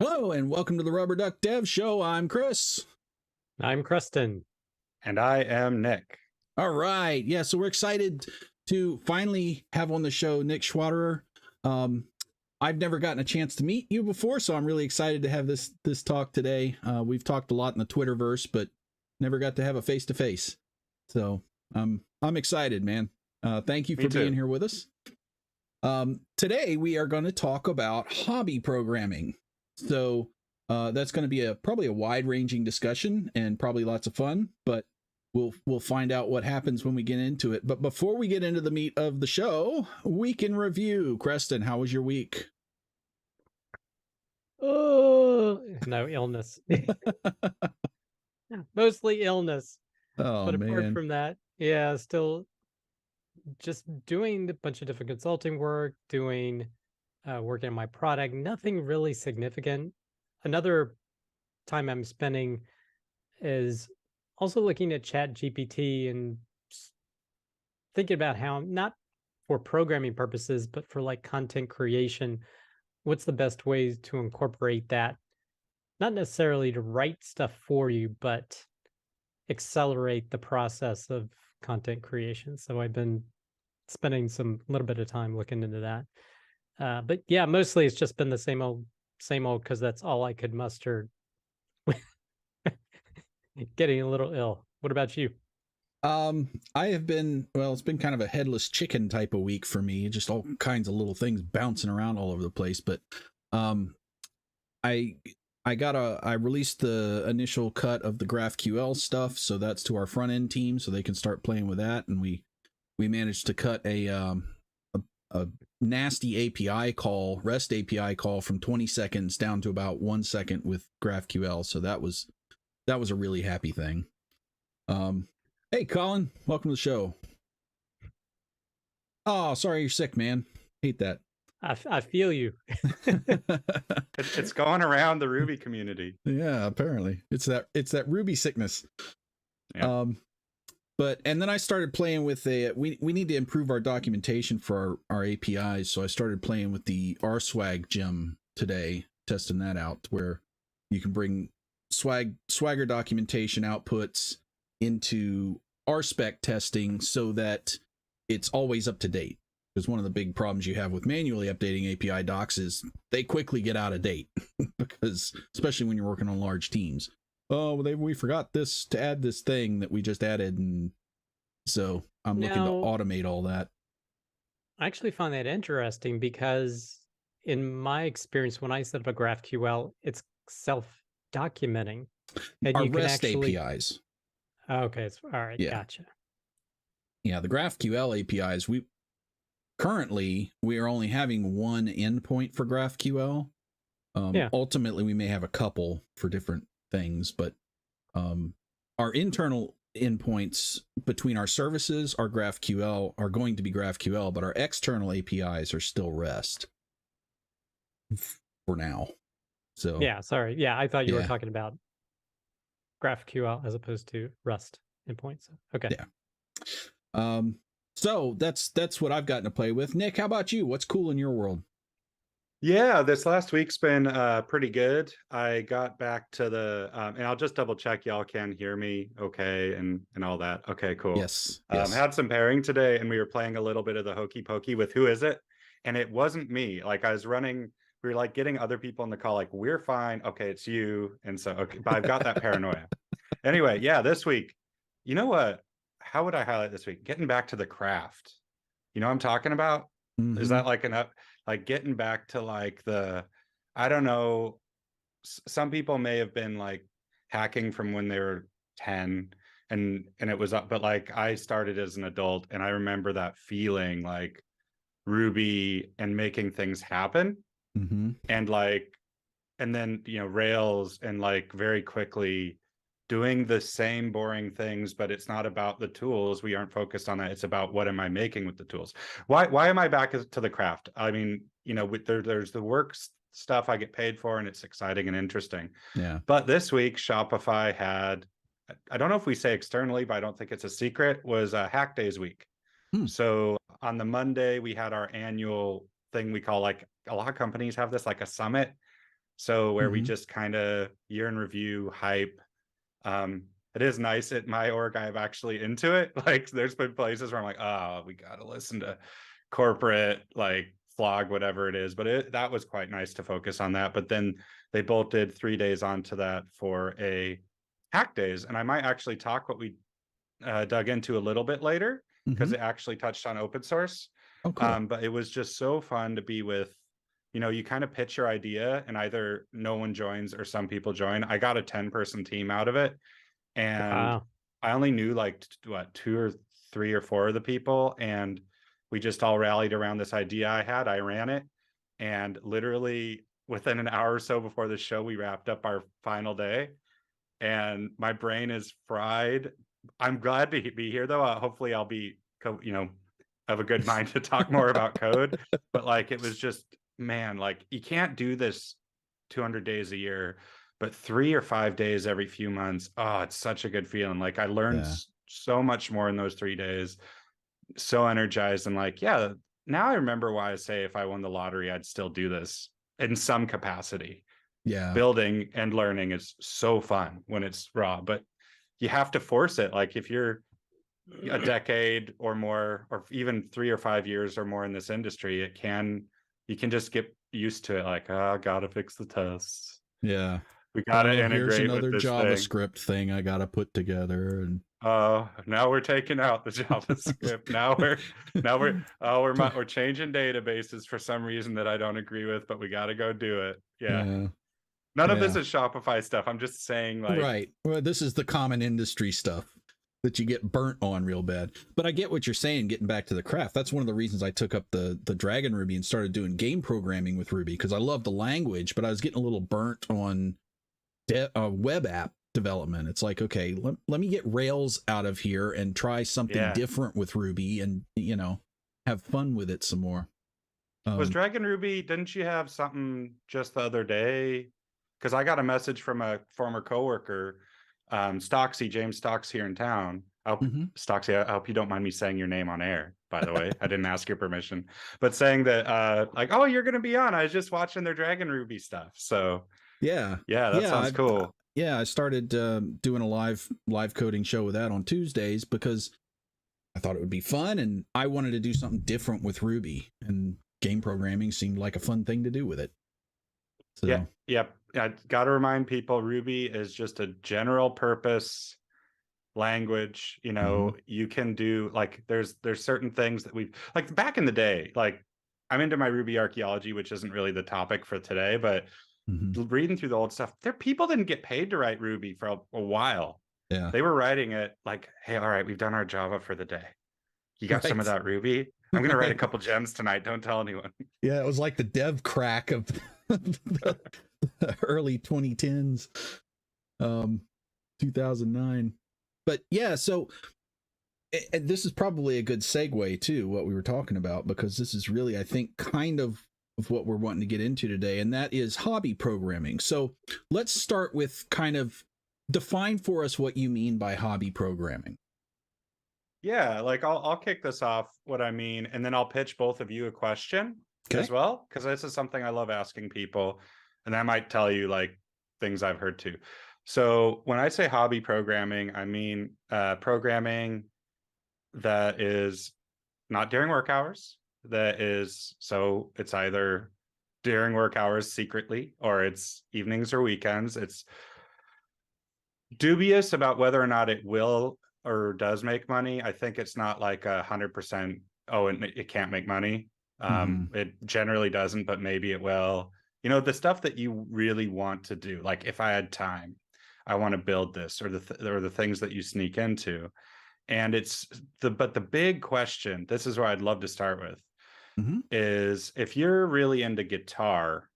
Hello and welcome to the Rubber Duck Dev Show. I'm Chris. I'm Creston. And I am Nick. All right. Yeah, so we're excited to finally have on the show Nick Schwaderer. I've never gotten a chance to meet you before, so I'm really excited to have this talk today. We've talked a lot in the Twitterverse, but never got to have a face-to-face. So I'm excited, man. Thank you for being here with us. Today we are going to talk about hobby programming. So that's going to be probably a wide-ranging discussion and probably lots of fun, but we'll find out what happens when we get into it. But before we get into the meat of the show, week in review. Creston, how was your week? Oh, no illness. Mostly illness. Oh, but apart man. from that, yeah, still just doing a bunch of different consulting work, doing working on my product, nothing really significant. Another time I'm spending is also looking at Chat GPT and thinking about how, not for programming purposes, but for like content creation, what's the best ways to incorporate that? Not necessarily to write stuff for you, but accelerate the process of content creation. So I've been spending some little bit of time looking into that. But yeah, mostly it's just been the same old, because that's all I could muster. Getting a little ill. What about you? I have been, well, it's been kind of a headless chicken type of week for me, just all kinds of little things bouncing around all over the place. But I released the initial cut of the GraphQL stuff, so that's to our front end team, so they can start playing with that. And we managed to cut a nasty API call, REST API call, from 20 seconds down to about 1 second with GraphQL. So that was a really happy thing. Hey, Colin, welcome to the show. Oh, sorry you're sick, man. Hate that. I feel you. It's going around the Ruby community. Yeah, apparently it's that Ruby sickness. Yeah. And then I started playing with we need to improve our documentation for our APIs, so I started playing with the RSwag gem today, testing that out, where you can bring Swagger documentation outputs into RSpec testing so that it's always up to date. Because one of the big problems you have with manually updating API docs is they quickly get out of date, because especially when you're working on large teams. Oh, we forgot to add this thing that we just added, and so I'm looking to automate all that. I actually find that interesting because in my experience, when I set up a GraphQL, it's self-documenting. And our REST APIs. Okay, all right, yeah. Gotcha. Yeah, the GraphQL APIs, we are only having one endpoint for GraphQL. Ultimately, we may have a couple for different things, but our internal endpoints between our services, our GraphQL, are going to be GraphQL, but our external APIs are still REST for now. So yeah, sorry. Yeah, I thought you were talking about GraphQL as opposed to Rust endpoints. Okay. Yeah. So that's what I've gotten to play with. Nick, how about you? What's cool in your world? Yeah, this last week's been pretty good. I got back to the and I'll just double check y'all can hear me okay and all that. Okay, cool. Yes. Had some pairing today, and we were playing a little bit of the hokey pokey with Who Is It? And it wasn't me. Like, I was running, we were like getting other people in the call, like, we're fine. Okay, it's you. And so, okay, but I've got that paranoia. Anyway, yeah, this week, you know what? How would I highlight this week? Getting back to the craft. You know what I'm talking about? Mm-hmm. Is that like like getting back to like I don't know, some people may have been like hacking from when they were 10 and it was up, but like I started as an adult, and I remember that feeling, like Ruby and making things happen. Mm-hmm. And then, Rails, and like very quickly doing the same boring things, but it's not about the tools. We aren't focused on that. It's about, what am I making with the tools? Why am I back to the craft? I mean, there's the work stuff I get paid for, and it's exciting and interesting. Yeah. But this week, Shopify had, I don't know if we say externally, but I don't think it's a secret, was a Hack Days week. So on the Monday, we had our annual thing we call, like, a lot of companies have this, like a summit. So where we Mhm. just kind of year in review, hype. It is nice at my org, I'm actually into it. Like there's been places where I'm like, oh, we got to listen to corporate, like flog, whatever it is. But that was quite nice to focus on that. But then they bolted 3 days onto that for a hack days. And I might actually talk what we dug into a little bit later, because Mhm. it actually touched on open source. Oh, cool. But it was just so fun to be with, you kind of pitch your idea and either no one joins or some people join. I got a 10-person team out of it. And Wow. I only knew like what, 2 or 3 or 4 of the people. And we just all rallied around this idea I had. I ran it. And literally within an hour or so before the show, we wrapped up our final day. And my brain is fried. I'm glad to be here though. Hopefully I'll be, have a good mind to talk more about code. But like, it was just, man, like you can't do this 200 days a year, but 3 or 5 days every few months. Oh, it's such a good feeling. Like I learned Yeah. so much more in those 3 days. So energized and like, yeah, now I remember why I say if I won the lottery, I'd still do this in some capacity. Yeah. Building and learning is so fun when it's raw, but you have to force it. Like if you're a decade or more, or even 3 or 5 years or more in this industry, you can just get used to it. Like, oh, gotta fix the tests. Yeah. We gotta Oh, here's integrate with another this thing. JavaScript thing I got to put together. And Now we're taking out the JavaScript. We're changing databases for some reason that I don't agree with, but we got to go do it. Yeah. yeah. None of this Yeah. is Shopify stuff. I'm just saying, like, Right. Well, this is the common industry stuff that you get burnt on real bad. But I get what you're saying, getting back to the craft. That's one of the reasons I took up the Dragon Ruby and started doing game programming with Ruby, because I love the language, but I was getting a little burnt on web app development. It's like, okay, let me get Rails out of here and try something different with Ruby and, have fun with it some more. Was Dragon Ruby, didn't you have something just the other day? Because I got a message from a former coworker, Stocksy, James Stocks here in town. Stocksy, I hope you don't mind me saying your name on air, by the way. I didn't ask your permission. But saying that, like, oh, you're going to be on. I was just watching their Dragon Ruby stuff. So, yeah, that sounds cool. I started doing a live coding show with that on Tuesdays because I thought it would be fun, and I wanted to do something different with Ruby, and game programming seemed like a fun thing to do with it. So. Yeah. I got to remind people, Ruby is just a general purpose language. You can do, like, there's certain things that we've, like, back in the day, like, I'm into my Ruby archaeology, which isn't really the topic for today, but reading through the old stuff, people didn't get paid to write Ruby for a while. Yeah. They were writing it like, hey, all right, we've done our Java for the day. You got some of that Ruby? I'm going to write a couple gems tonight. Don't tell anyone. Yeah, it was like the dev crack of the early 2010s, 2009. But yeah, so this is probably a good segue to what we were talking about, because this is really, I think, kind of what we're wanting to get into today, and that is hobby programming. So let's start with kind of define for us what you mean by hobby programming. Yeah, like I'll kick this off, what I mean, and then I'll pitch both of you a question as well, because this is something I love asking people, and I might tell you like things I've heard too. So when I say hobby programming, I mean programming that is not during work hours. So it's either during work hours secretly, or it's evenings or weekends. It's dubious about whether or not it will or does make money. I think it's not like 100%. Oh, it can't make money. It generally doesn't, but maybe it will. The stuff that you really want to do. Like if I had time, I want to build this, or the things that you sneak into. And but the big question, this is where I'd love to start with, is if you're really into guitar,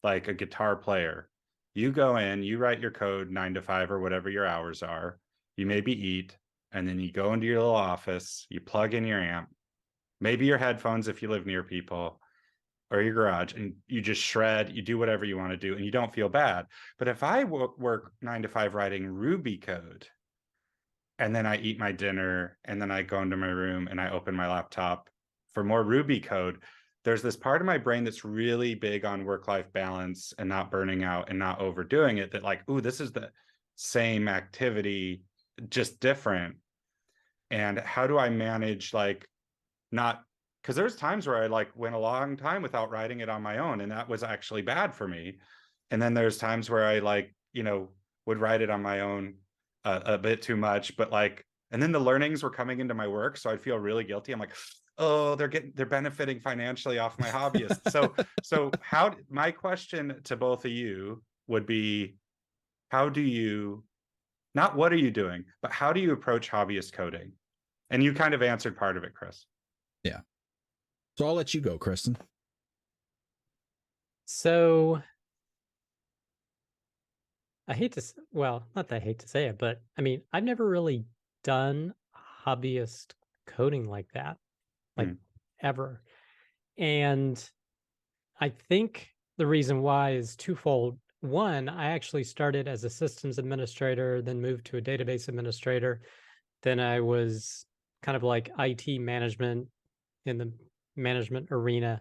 like a guitar player, you go in, you write your code 9 to 5 or whatever your hours are, you maybe eat, and then you go into your little office, you plug in your amp, maybe your headphones if you live near people, or your garage, and you just shred, you do whatever you want to do, and you don't feel bad. But if I work 9 to 5 writing Ruby code, and then I eat my dinner, and then I go into my room and I open my laptop for more Ruby code, there's this part of my brain that's really big on work-life balance and not burning out and not overdoing it, that like, ooh, this is the same activity, just different. And how do I manage like not, because there's times where I like went a long time without writing it on my own, and that was actually bad for me. And then there's times where I like, would write it on my own a bit too much, but like, and then the learnings were coming into my work, so I'd feel really guilty. I'm like, oh, they're benefiting financially off my hobbyists. So my question to both of you would be, how do you, not what are you doing, but how do you approach hobbyist coding? And you kind of answered part of it, Chris. Yeah. So I'll let you go, Kristen. So I hate to, well, not that I hate to say it, but I mean, I've never really done hobbyist coding like that, like ever. And I think the reason why is twofold. One, I actually started as a systems administrator, then moved to a database administrator. Then I was kind of like IT management in the management arena,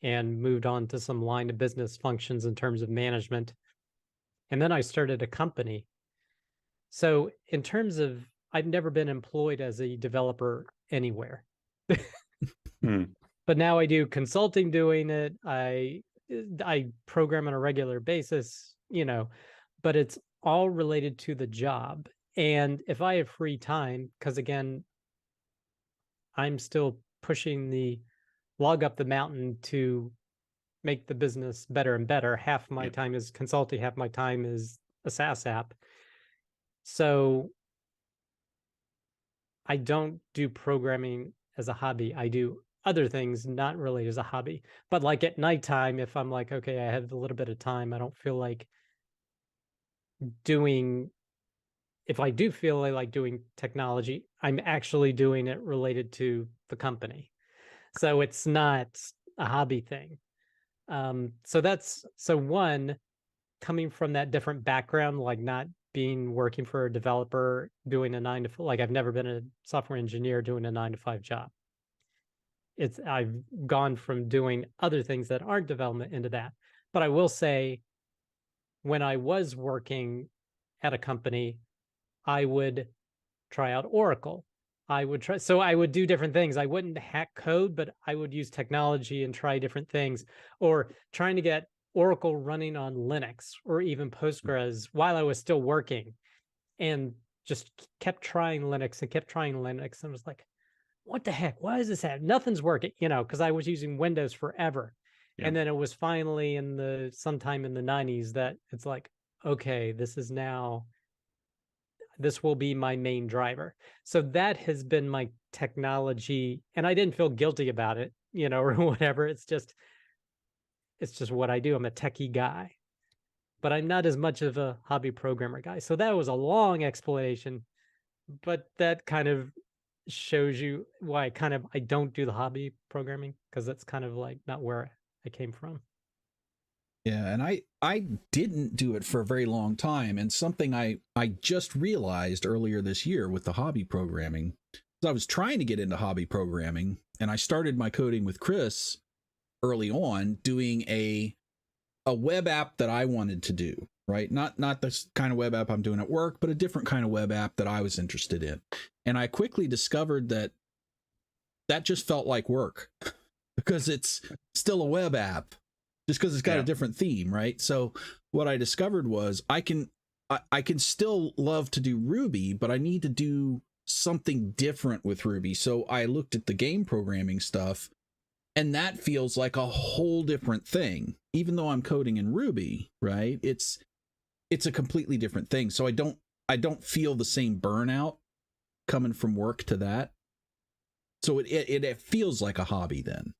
and moved on to some line of business functions in terms of management. And then I started a company. So in terms of, I've never been employed as a developer anywhere. But now I do consulting doing it. I program on a regular basis, but it's all related to the job. And if I have free time, because again, I'm still pushing the log up the mountain to make the business better and better. Half my time is consulting, half my time is a SaaS app. So I don't do programming as a hobby. I do other things not really as a hobby. But like at nighttime, if I'm like, okay, I have a little bit of time, I don't feel like doing, if I do feel like doing technology, I'm actually doing it related to the company. So it's not a hobby thing. So one, coming from that different background, like not being working for a developer, doing a 9 to 5, like I've never been a software engineer doing a 9 to 5 job. I've gone from doing other things that aren't development into that. But I will say, when I was working at a company, I would try out Oracle. I would do different things. I wouldn't hack code, but I would use technology and try different things, or trying to get Oracle running on Linux or even Postgres while I was still working, and just kept trying Linux and kept trying Linux. And was like, what the heck? Why is this happening? Nothing's working, because I was using Windows forever. Yeah. And then it was finally sometime in the 90s that it's like, okay, this will be my main driver. So that has been my technology, and I didn't feel guilty about it, or whatever. It's just what I do. I'm a techie guy, but I'm not as much of a hobby programmer guy. So that was a long explanation, but that kind of shows you why I don't do the hobby programming, because that's kind of like not where I came from. Yeah, and I didn't do it for a very long time, and something I just realized earlier this year with the hobby programming, is I was trying to get into hobby programming, and I started my coding with Chris early on, doing a web app that I wanted to do, right? Not this kind of web app I'm doing at work, but a different kind of web app that I was interested in. And I quickly discovered that just felt like work, because it's still a web app, just because it's got a different theme, right? So what I discovered was I can still love to do Ruby, but I need to do something different with Ruby. So I looked at the game programming stuff, and that feels like a whole different thing. Even though I'm coding in Ruby, right? It's a completely different thing. So I don't feel the same burnout coming from work to that. So it feels like a hobby then.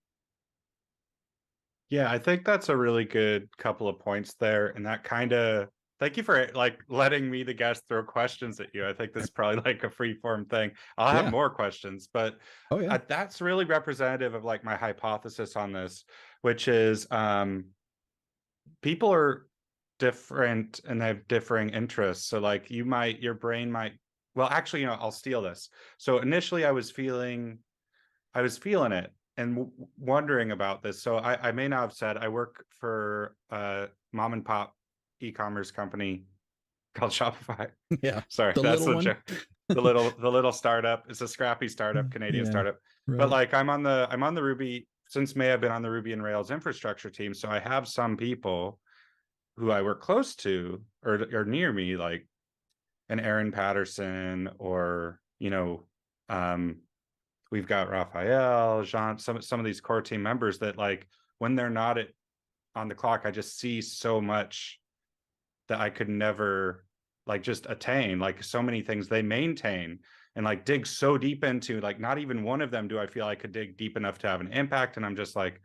Yeah, I think that's a really good couple of points there. And that kind of, thank you for like letting me, the guest, throw questions at you. I think this is probably like a free form thing. I'll have more questions, but that's really representative of like my hypothesis on this, which is people are different and they have differing interests. So like your brain might, well, actually, I'll steal this. So initially I was feeling it, wondering about this. So I may not have said I work for a mom and pop e-commerce company called Shopify. Yeah. Sorry, The that's little the one. joke. The little startup. It's a scrappy startup, Canadian Yeah, startup. right. But like I'm on the Ruby since May. I've been on the Ruby and Rails infrastructure team, so I have some people who I work close to or near me, like an Aaron Patterson, or we've got Raphael, Jean, some of these core team members that like when they're not on the clock, I just see so much that I could never like just attain, like so many things they maintain and like dig so deep into, like not even one of them do I feel I could dig deep enough to have an impact. And I'm just like,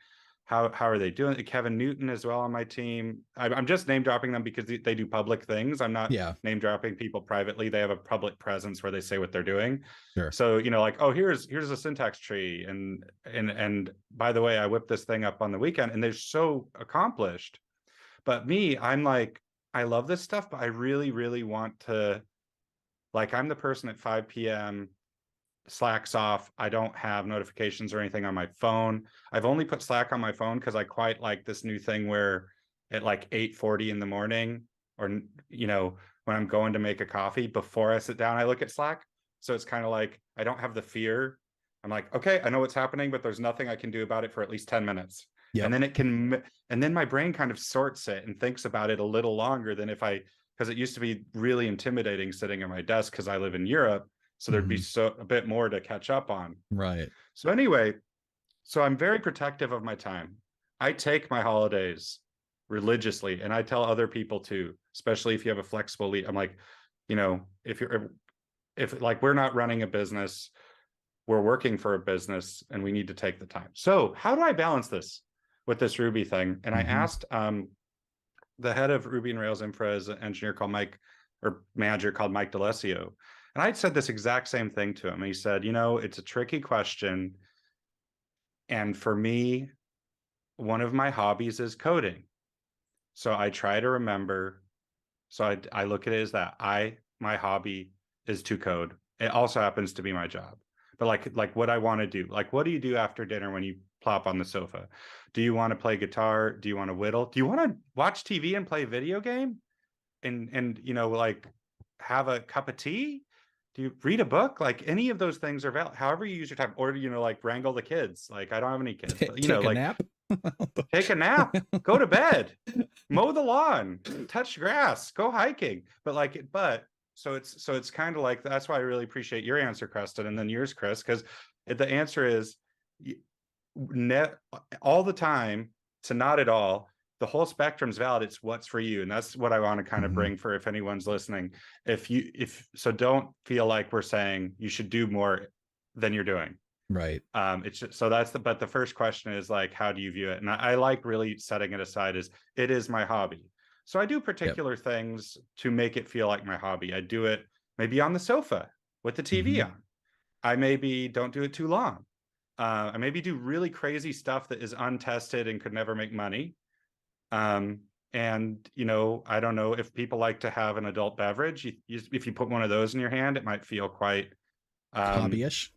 how are they doing? Kevin Newton as well on my team. I'm just name dropping them because they do public things. I'm not name dropping people privately. They have a public presence where they say what they're doing. Sure. So, like, oh, here's a syntax tree. And by the way, I whipped this thing up on the weekend, and they're so accomplished. But me, I'm like, I love this stuff, but I really, really want to, like, I'm the person at 5 p.m. Slack's off. I don't have notifications or anything on my phone. I've only put Slack on my phone because I quite like this new thing where at like 8:40 in the morning, or when I'm going to make a coffee, before I sit down, I look at Slack. So it's kind of like I don't have the fear. I'm like, okay, I know what's happening, but there's nothing I can do about it for at least 10 minutes. Yep. And then my brain kind of sorts it and thinks about it a little longer than because it used to be really intimidating sitting at my desk because I live in Europe. So there'd be a bit more to catch up on. Right. So anyway, I'm very protective of my time. I take my holidays religiously, and I tell other people too, especially if you have a flexible leave. I'm like, if like we're not running a business, we're working for a business, and we need to take the time. So how do I balance this with this Ruby thing? And I asked the head of Ruby and Rails Infra is an engineer called Mike, or manager called Mike D'Alessio. And I'd said this exact same thing to him. He said, it's a tricky question. And for me, one of my hobbies is coding. So I try to remember. So I look at it as that my hobby is to code. It also happens to be my job. But like what I want to do, like, what do you do after dinner when you plop on the sofa? Do you want to play guitar? Do you want to whittle? Do you want to watch TV and play a video game? And like have a cup of tea? Do you read a book? Like, any of those things are valid. However you use your time, or like wrangle the kids. Like, I don't have any kids, but take a nap. Take a nap, go to bed, mow the lawn, touch grass, go hiking. So it's kind of like, that's why I really appreciate your answer, Creston, and then yours, Chris, because the answer is all the time to not at all. The whole spectrum is valid. It's what's for you. And that's what I want to kind of bring for if anyone's listening. So don't feel like we're saying you should do more than you're doing. Right. It's just, so but the first question is like, how do you view it? And I like really setting it aside as it is my hobby. So I do particular things to make it feel like my hobby. I do it maybe on the sofa with the TV on. I maybe don't do it too long. I maybe do really crazy stuff that is untested and could never make money. And I don't know if people like to have an adult beverage. If you put one of those in your hand, it might feel quite hobbyish.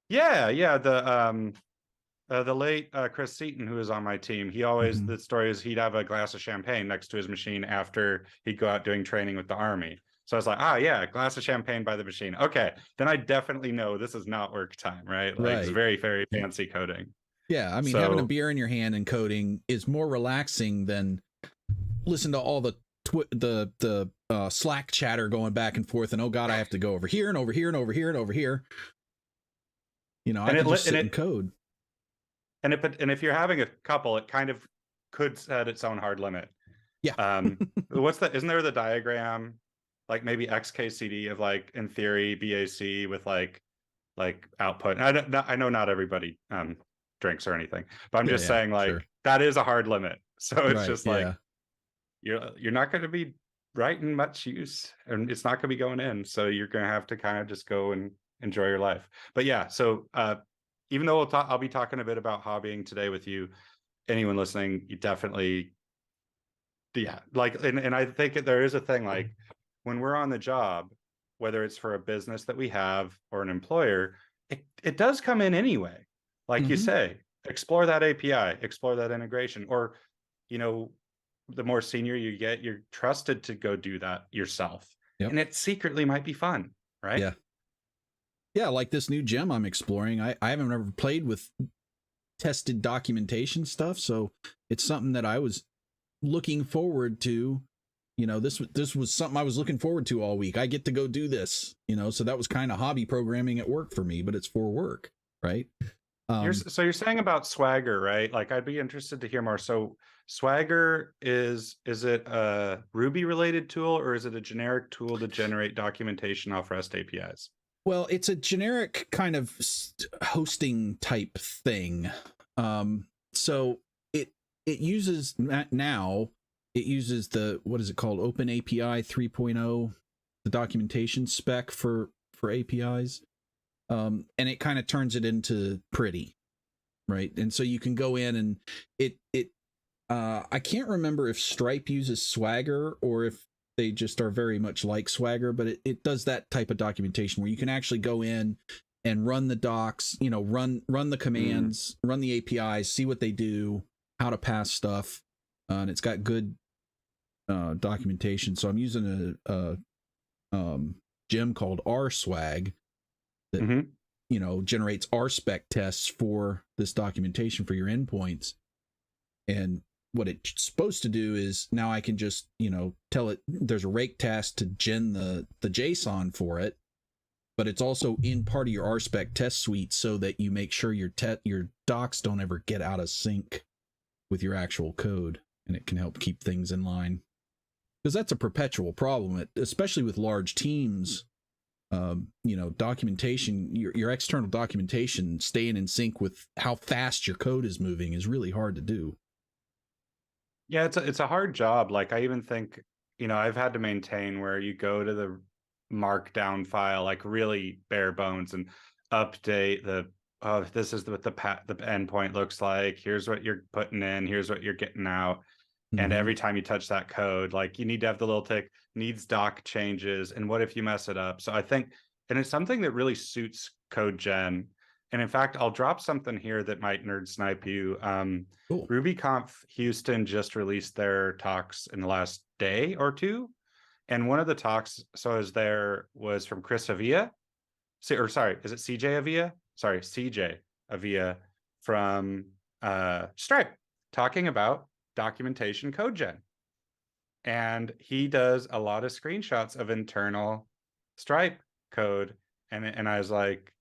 Yeah. The late Chris Seaton, who was on my team, he always the story is he'd have a glass of champagne next to his machine after he'd go out doing training with the Army. So I was like, yeah, glass of champagne by the machine. Okay, then I definitely know this is not work time, right? Like, it's very, very fancy coding. Yeah, I mean, having a beer in your hand and coding is more relaxing than listen to all the Slack chatter going back and forth, and oh god, I have to go over here and over here and over here and over here. I can just sit and code. And if you're having a couple, it kind of could set its own hard limit. Yeah. Isn't there the diagram, like maybe XKCD of like, in theory, BAC with like output? I know not everybody drinks or anything, but I'm just saying, like, that is a hard limit. So it's just like, you're not going to be writing much use, and it's not going to be going in. So you're going to have to kind of just go and enjoy your life. But yeah, so even though I'll be talking a bit about hobbying today with you, anyone listening, you definitely, like, and I think there is a thing, like, when we're on the job, whether it's for a business that we have or an employer, it does come in anyway. like you say, explore that API, explore that integration, or, you know, the more senior you get, you're trusted to go do that yourself. Yep. And it secretly might be fun, right? Yeah. Yeah, like this new gem I'm exploring. I haven't ever played with tested documentation stuff, so it's something that I was looking forward to. You know, this was something I was looking forward to all week. I get to go do this, you know, so that was kind of hobby programming at work for me, but it's for work, right? So you're saying about Swagger, right? Like, I'd be interested to hear more. So Swagger is it a Ruby related tool, or is it a generic tool to generate documentation off REST APIs? Well, it's a generic kind of hosting type thing. So it uses now, it uses the, what is it called? Open API 3.0, the documentation spec for APIs. And it kind of turns it into pretty, right? And so you can go in and I can't remember if Stripe uses Swagger or if they just are very much like Swagger, but it does that type of documentation where you can actually go in and run the docs, you know, run the commands, run the APIs, see what they do, how to pass stuff. And it's got good documentation. So I'm using a gem called RSwag that you know, generates RSpec tests for this documentation for your endpoints. And what it's supposed to do is now I can just, you know, tell it there's a rake task to gen the JSON for it, but it's also in part of your RSpec test suite so that you make sure your docs don't ever get out of sync with your actual code, and it can help keep things in line. Because that's a perpetual problem, especially with large teams. You know, documentation, your external documentation staying in sync with how fast your code is moving is really hard to do. Yeah, it's a hard job. Like, I even think, you know, I've had to maintain where you go to the markdown file, like really bare bones, and update this is what the endpoint looks like. Here's what you're putting in. Here's what you're getting out. And every time you touch that code, like, you need to have the little tick, needs doc changes. And what if you mess it up? So I think, and it's something that really suits code gen. And in fact, I'll drop something here that might nerd snipe you. Cool. RubyConf Houston just released their talks in the last day or two. And one of the talks, was from Chris Avia. Or sorry, is it CJ Avia? Sorry, CJ Avia from Stripe, talking about documentation code gen. And he does a lot of screenshots of internal Stripe code. And I was like,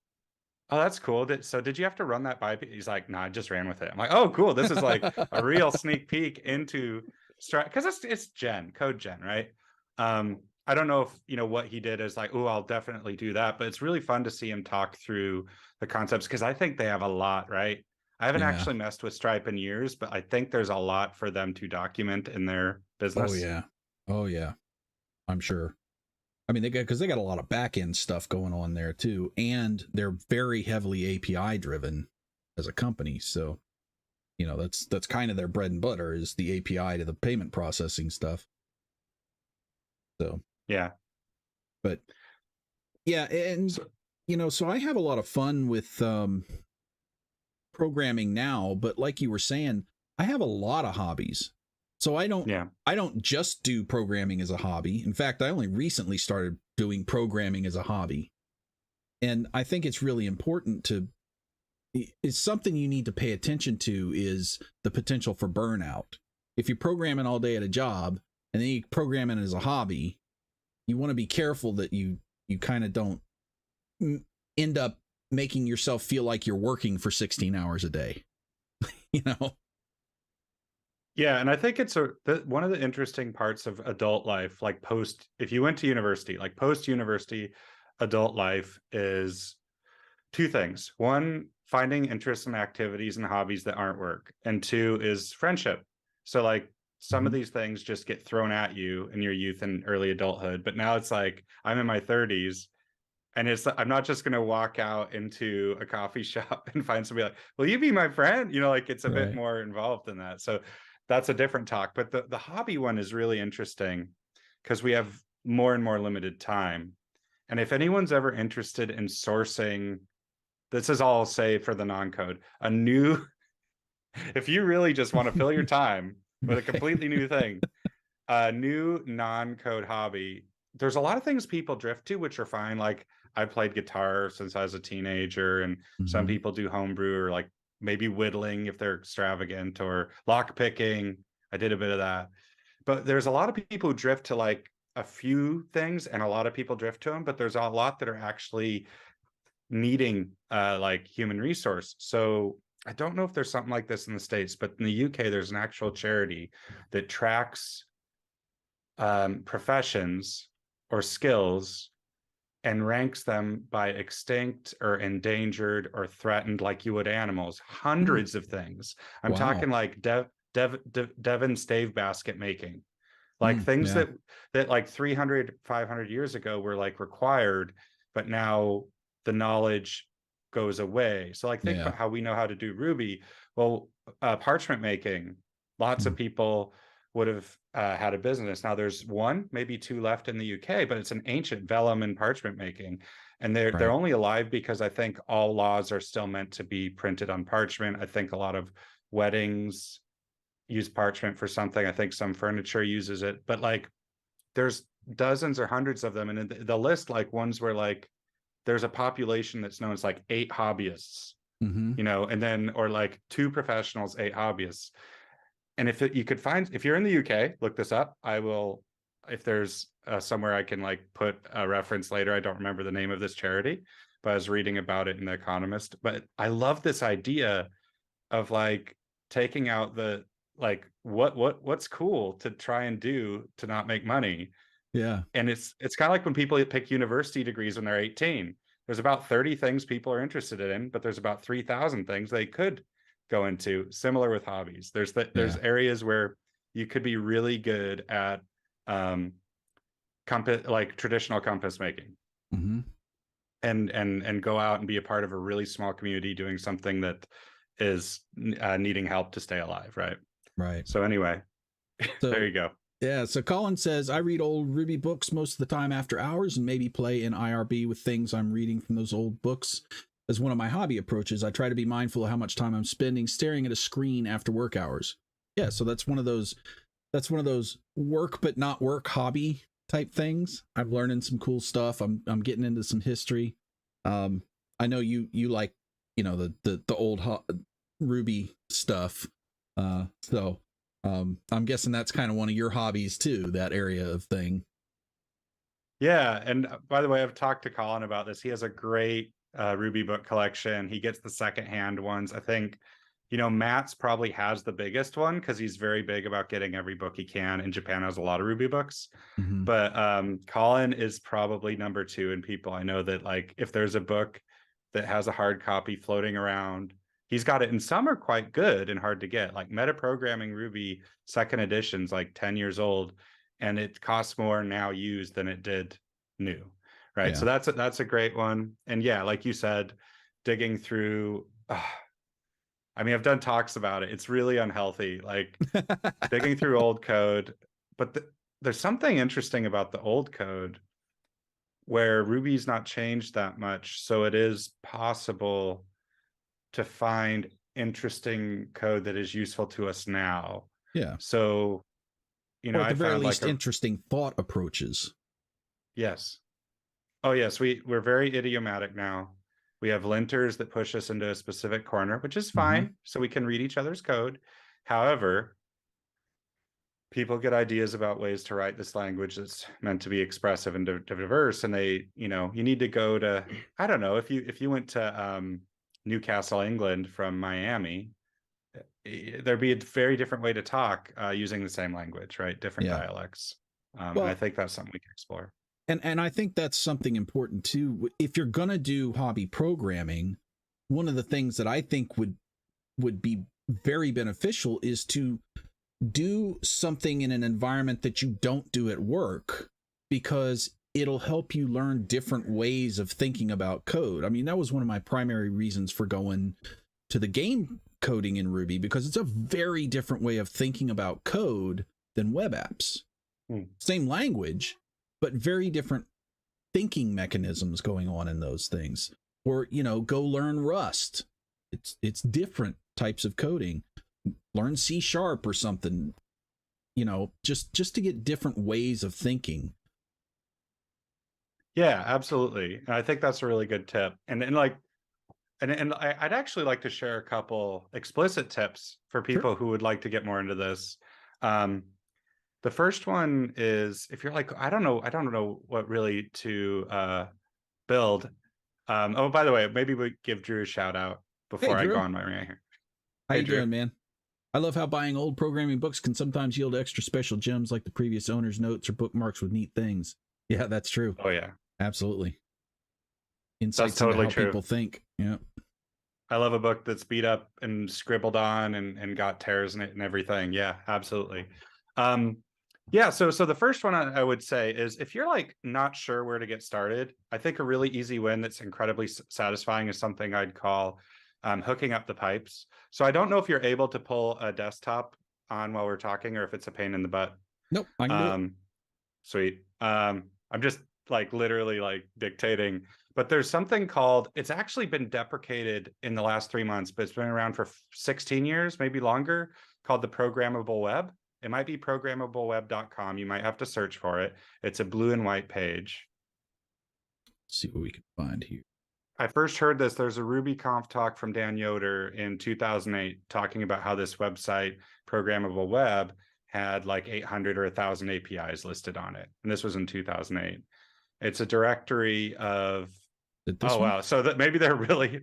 oh, that's cool. Did you have to run that by? He's like, no, I just ran with it. I'm like, oh, cool. This is like a real sneak peek into Stripe, because it's code gen, right? I don't know if, you know, what he did is like, oh, I'll definitely do that. But it's really fun to see him talk through the concepts, because I think they have a lot, right? I haven't actually messed with Stripe in years, but I think there's a lot for them to document in their business. Oh yeah, I'm sure. I mean, they got a lot of back end stuff going on there too, and they're very heavily API driven as a company. So, you know, that's kind of their bread and butter, is the API to the payment processing stuff. So yeah, but yeah, and you know, so I have a lot of fun with programming now, but like you were saying, I have a lot of hobbies. So I don't just do programming as a hobby. In fact, I only recently started doing programming as a hobby. And I think it's really important it's something you need to pay attention to, is the potential for burnout. If you're programming all day at a job and then you program it as a hobby, you want to be careful that you kind of don't end up making yourself feel like you're working for 16 hours a day. You know? Yeah, and I think it's one of the interesting parts of adult life, like if you went to university, like post-university adult life, is two things. One, finding interests and activities and hobbies that aren't work. And two is friendship. So like, some of these things just get thrown at you in your youth and early adulthood. But now it's like, I'm in my 30s, and I'm not just going to walk out into a coffee shop and find somebody like, will you be my friend? You know, like, it's a bit more involved than that. So that's a different talk. But the hobby one is really interesting, because we have more and more limited time. And if anyone's ever interested in sourcing this is all say for the non-code, a new, if you really just want to fill your time with a completely new thing, a new non-code hobby. There's a lot of things people drift to, which are fine. Like I played guitar since I was a teenager, and some people do homebrew or like maybe whittling if they're extravagant, or lock picking. I did a bit of that. But there's a lot of people who drift to like a few things, and a lot of people drift to them, but there's a lot that are actually needing like human resource. So I don't know if there's something like this in the States, but in the UK, there's an actual charity that tracks professions or skills and ranks them by extinct or endangered or threatened, like you would animals. Hundreds of things. I'm talking like Devon stave basket making, like things that like 300, 500 years ago were like required, but now the knowledge goes away. So like think about how we know how to do Ruby. Well, parchment making, lots of people would have had a business. Now there's one, maybe two left in the UK, but it's an ancient vellum and parchment making. And they're only alive because I think all laws are still meant to be printed on parchment. I think a lot of weddings use parchment for something. I think some furniture uses it, but like there's dozens or hundreds of them. And in the list, like ones where like there's a population that's known as like 8 hobbyists, you know, and then, or like 2 professionals, 8 hobbyists. And if you could find, if you're in the UK, look this up. I will, if there's somewhere I can like put a reference later. I don't remember the name of this charity, but I was reading about it in The Economist. But I love this idea of like taking out the, like what's cool to try and do to not make money. Yeah. And it's kind of like when people pick university degrees when they're 18. There's about 30 things people are interested in, but there's about 3,000 things they could go into. Similar with hobbies. There's areas where you could be really good at compass, like traditional compass making, and go out and be a part of a really small community doing something that is needing help to stay alive, right? So anyway, so there you go. Yeah, so Colin says, I read old Ruby books most of the time after hours and maybe play in IRB with things I'm reading from those old books. As one of my hobby approaches, I try to be mindful of how much time I'm spending staring at a screen after work hours. Yeah, so that's one of those work but not work hobby type things. I'm learning some cool stuff. I'm getting into some history. I know you like, you know, the old Ruby stuff. So I'm guessing that's kind of one of your hobbies too, that area of thing. Yeah, and by the way, I've talked to Colin about this. He has a great Ruby book collection. He gets the secondhand ones. I think, you know, Matt's probably has the biggest one because he's very big about getting every book he can. And Japan has a lot of Ruby books. But Colin is probably number 2 in people I know that, like, if there's a book that has a hard copy floating around, he's got it. And some are quite good and hard to get, like Metaprogramming Ruby 2nd edition's like 10 years old, and it costs more now used than it did new, right? So that's a great one. And yeah, like you said, digging through, I mean, I've done talks about it. It's really unhealthy, like digging through old code. But there's something interesting about the old code where Ruby's not changed that much. So it is possible to find interesting code that is useful to us now. Yeah. So, you know, or at the very least, like interesting thought approaches. Yes. Oh, yes. We're very idiomatic now. We have linters that push us into a specific corner, which is fine. So we can read each other's code. However, people get ideas about ways to write this language that's meant to be expressive and diverse. And they, you know, you need to go to, I don't know, if you went to Newcastle, England from Miami, there'd be a very different way to talk using the same language, right? Different dialects. Well, and I think that's something we can explore. And I think that's something important too. If you're going to do hobby programming, one of the things that I think would be very beneficial is to do something in an environment that you don't do at work, because it'll help you learn different ways of thinking about code. I mean, that was one of my primary reasons for going to the game coding in Ruby, because it's a very different way of thinking about code than web apps. Same language, but very different thinking mechanisms going on in those things. or, you know, go learn Rust. It's different types of coding. Learn C# or something, you know, just to get different ways of thinking. Yeah, absolutely. And I think that's a really good tip. And I'd actually like to share a couple explicit tips for people who would like to get more into this. The first one is, if you're like, I don't know what really to build. Oh, by the way, maybe we give Drew a shout out before I go on my rant here. How Hey, you Drew. doing, man? I love how buying old programming books can sometimes yield extra special gems like the previous owner's notes or bookmarks with neat things. Yeah, that's true. Oh yeah, absolutely. Insights that's totally into how true. people think. Yeah. I love a book that's beat up and scribbled on and got tears in it and everything. Yeah, absolutely. Yeah, so the first one I would say is, if you're like not sure where to get started, I think a really easy win that's incredibly satisfying is something I'd call hooking up the pipes. So I don't know if you're able to pull a desktop on while we're talking, or if it's a pain in the butt. Nope, I can do it. Sweet. I'm just like literally like dictating, but there's something called, it's actually been deprecated in the last 3 months, but it's been around for 16 years, maybe longer, called the programmable web. It might be programmableweb.com. You might have to search for it. It's a blue and white page. Let's see what we can find here. I first heard this. There's a RubyConf talk from Dan Yoder in 2008 talking about how this website, Programmable Web, had like 800 or 1,000 APIs listed on it. And this was in 2008. It's a directory of, oh, wow. So that maybe they're really,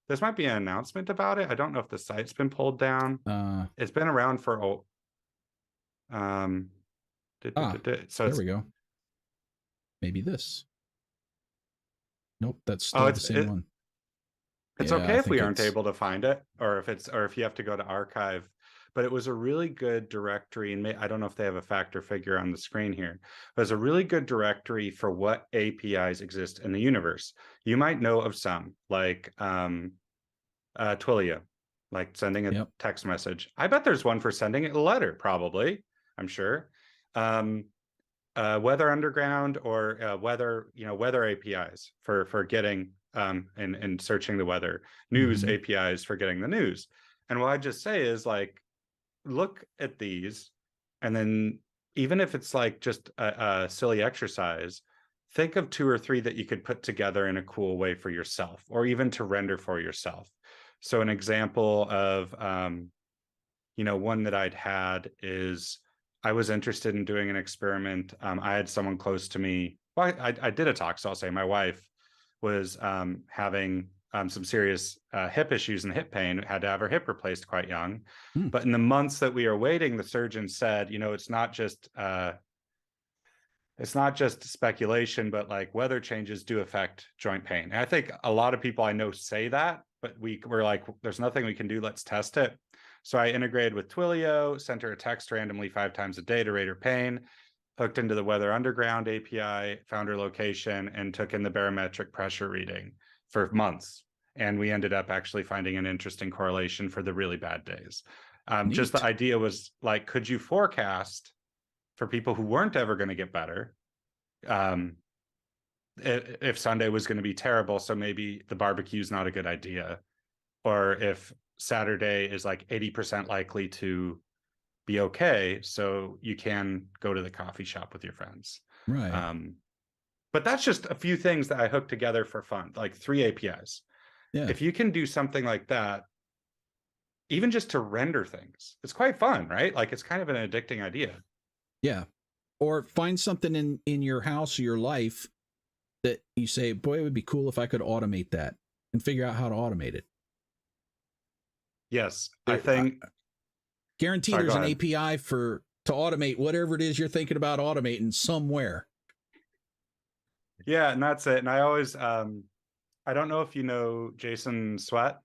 this might be an announcement about it. I don't know if the site's been pulled down. It's been around for, so there we go. Maybe this. Nope, that's still the same one. It's okay if we aren't able to find it, or if you have to go to archive. But it was a really good directory, and I don't know if they have a factor figure on the screen here. But it's a really good directory for what APIs exist in the universe. You might know of some, like Twilio, like sending a text message. I bet there's one for sending a letter, probably. I'm sure. Weather Underground, or weather APIs for getting and searching the weather. News APIs for getting the news. And what I just say is, like, look at these, and then even if it's like just a silly exercise, think of 2 or 3 that you could put together in a cool way for yourself, or even to render for yourself. So an example of one that I'd had is, I was interested in doing an experiment. I had someone close to me. Well, I did a talk, so I'll say my wife was having some serious hip issues and hip pain, had to have her hip replaced quite young. But in the months that we are waiting, the surgeon said, it's not just speculation, but like weather changes do affect joint pain. And I think a lot of people I know say that, but we're like, there's nothing we can do. Let's test it. So I integrated with Twilio, sent her a text randomly 5 times a day to rate her pain, hooked into the Weather Underground API, found her location, and took in the barometric pressure reading for months. And we ended up actually finding an interesting correlation for the really bad days. Just the idea was like, could you forecast for people who weren't ever going to get better, if Sunday was going to be terrible, so maybe the barbecue is not a good idea, or if Saturday is like 80% likely to be okay, so you can go to the coffee shop with your friends. Right. But that's just a few things that I hooked together for fun, like 3 APIs. Yeah. If you can do something like that, even just to render things, it's quite fun, right? Like, it's kind of an addicting idea. Yeah. Or find something in your house or your life that you say, boy, it would be cool if I could automate that, and figure out how to automate it. Yes, I think guarantee there's an API to automate whatever it is you're thinking about automating somewhere. Yeah, and that's it. And I always, I don't know if you know Jason Sweat.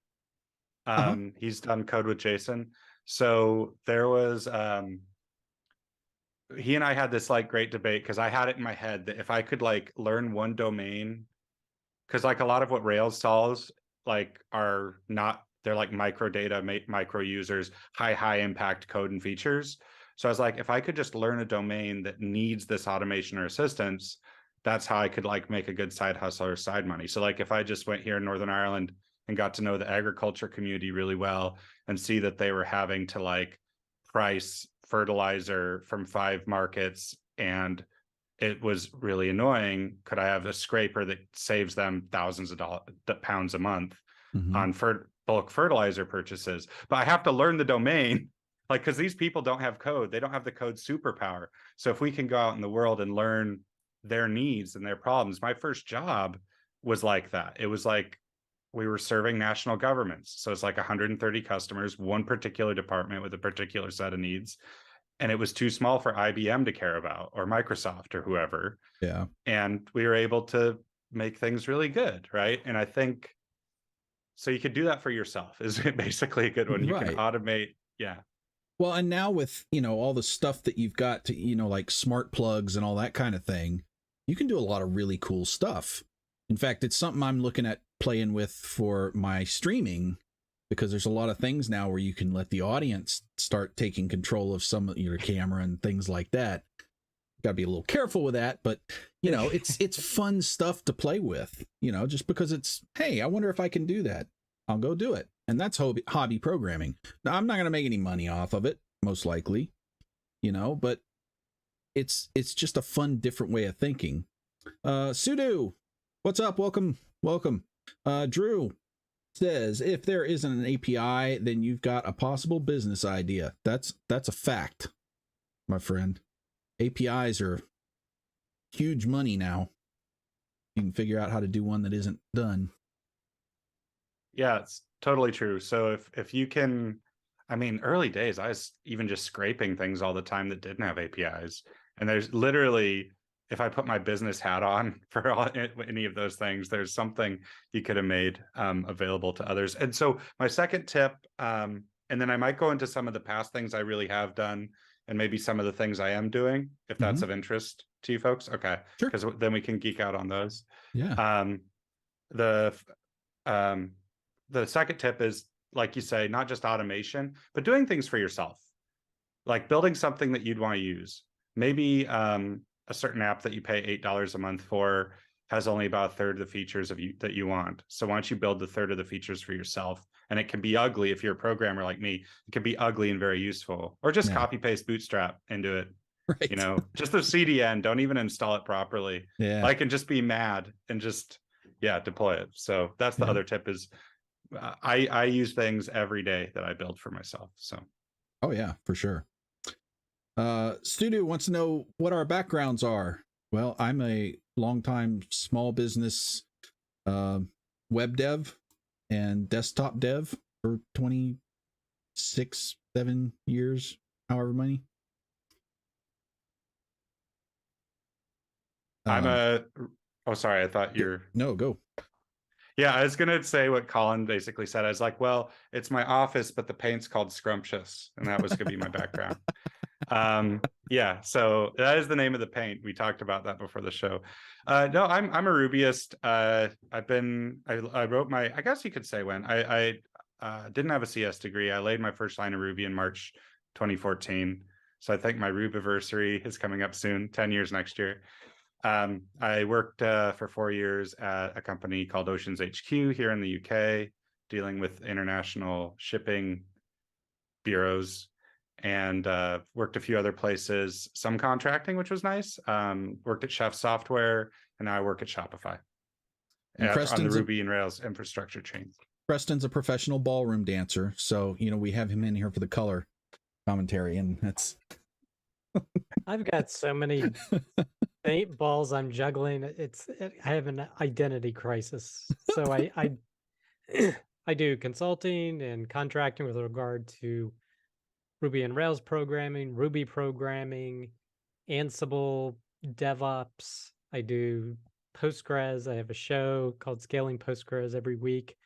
He's done Code with Jason. So there was, he and I had this like great debate, because I had it in my head that if I could like learn one domain, because like a lot of what Rails solves like are not, they're like micro data, micro users, high impact code and features. So I was like, if I could just learn a domain that needs this automation or assistance, that's how I could like make a good side hustle or side money. So like if I just went here in Northern Ireland and got to know the agriculture community really well and see that they were having to like price fertilizer from 5 markets and it was really annoying, could I have a scraper that saves them thousands of pounds a month on bulk fertilizer purchases? But I have to learn the domain, like, because these people don't have code. They don't have the code superpower. So if we can go out in the world and learn their needs and their problems. My first job was like that. It was like we were serving national governments. So it's like 130 customers, one particular department with a particular set of needs. And it was too small for IBM to care about or Microsoft or whoever. Yeah. And we were able to make things really good, right? And I think so you could do that for yourself is basically a good one. You can automate. Yeah. Well, and now with, you know, all the stuff that you've got to, you know, like smart plugs and all that kind of thing, you can do a lot of really cool stuff. In fact, it's something I'm looking at playing with for my streaming, because there's a lot of things now where you can let the audience start taking control of some of your camera and things like that. Got to be a little careful with that, but you know, it's fun stuff to play with, you know, just because it's, hey, I wonder if I can do that. I'll go do it. And that's hobby programming. Now, I'm not going to make any money off of it, most likely, you know, but it's just a fun, different way of thinking. Sudo, what's up? Welcome. Drew says, if there isn't an API, then you've got a possible business idea. That's a fact, my friend. APIs are huge money now. You can figure out how to do one that isn't done. Yeah, it's totally true. So if you can, I mean, early days, I was even just scraping things all the time that didn't have APIs. And there's literally, if I put my business hat on for any of those things, there's something you could have made available to others. And so my second tip, and then I might go into some of the past things I really have done and maybe some of the things I am doing, if that's of interest to you folks. Okay. Sure. Because then we can geek out on those. Yeah. The second tip is, like you say, not just automation, but doing things for yourself, like building something that you'd want to use. Maybe a certain app that you pay $8 a month for has only about a third of the features that you want. So why don't you build the third of the features for yourself? And it can be ugly. If you're a programmer like me, it can be ugly and very useful. Or just copy paste Bootstrap into it. Right. You know, just the CDN. Don't even install it properly. Yeah. I can just be mad and just deploy it. So that's the other tip is I use things every day that I build for myself. So. Oh yeah, for sure. Studio wants to know what our backgrounds are. Well, I'm a longtime small business web dev and desktop dev for 7 years, however many. Sorry, I thought you're... No, go. Yeah, I was going to say what Colin basically said. I was like, well, it's my office, but the paint's called Scrumptious. And that was going to be my background. Yeah, so that is the name of the paint. We talked about that before the show. No, I'm a Rubyist. I wrote my, I guess you could say when I didn't have a CS degree. I laid my first line of Ruby in March 2014. So I think my Rubiversary is coming up soon, 10 years next year. I worked for 4 years at a company called Oceans HQ here in the UK, dealing with international shipping bureaus, and worked a few other places, some contracting, which was nice. Worked at Chef Software, and now I work at Shopify on the Ruby and Rails infrastructure chain. Preston's a professional ballroom dancer, so you know we have him in here for the color commentary, and that's. I've got so many paintballs I'm juggling. I have an identity crisis. So I do consulting and contracting with regard to Ruby and Rails programming, Ruby programming, Ansible, DevOps. I do Postgres. I have a show called Scaling Postgres every week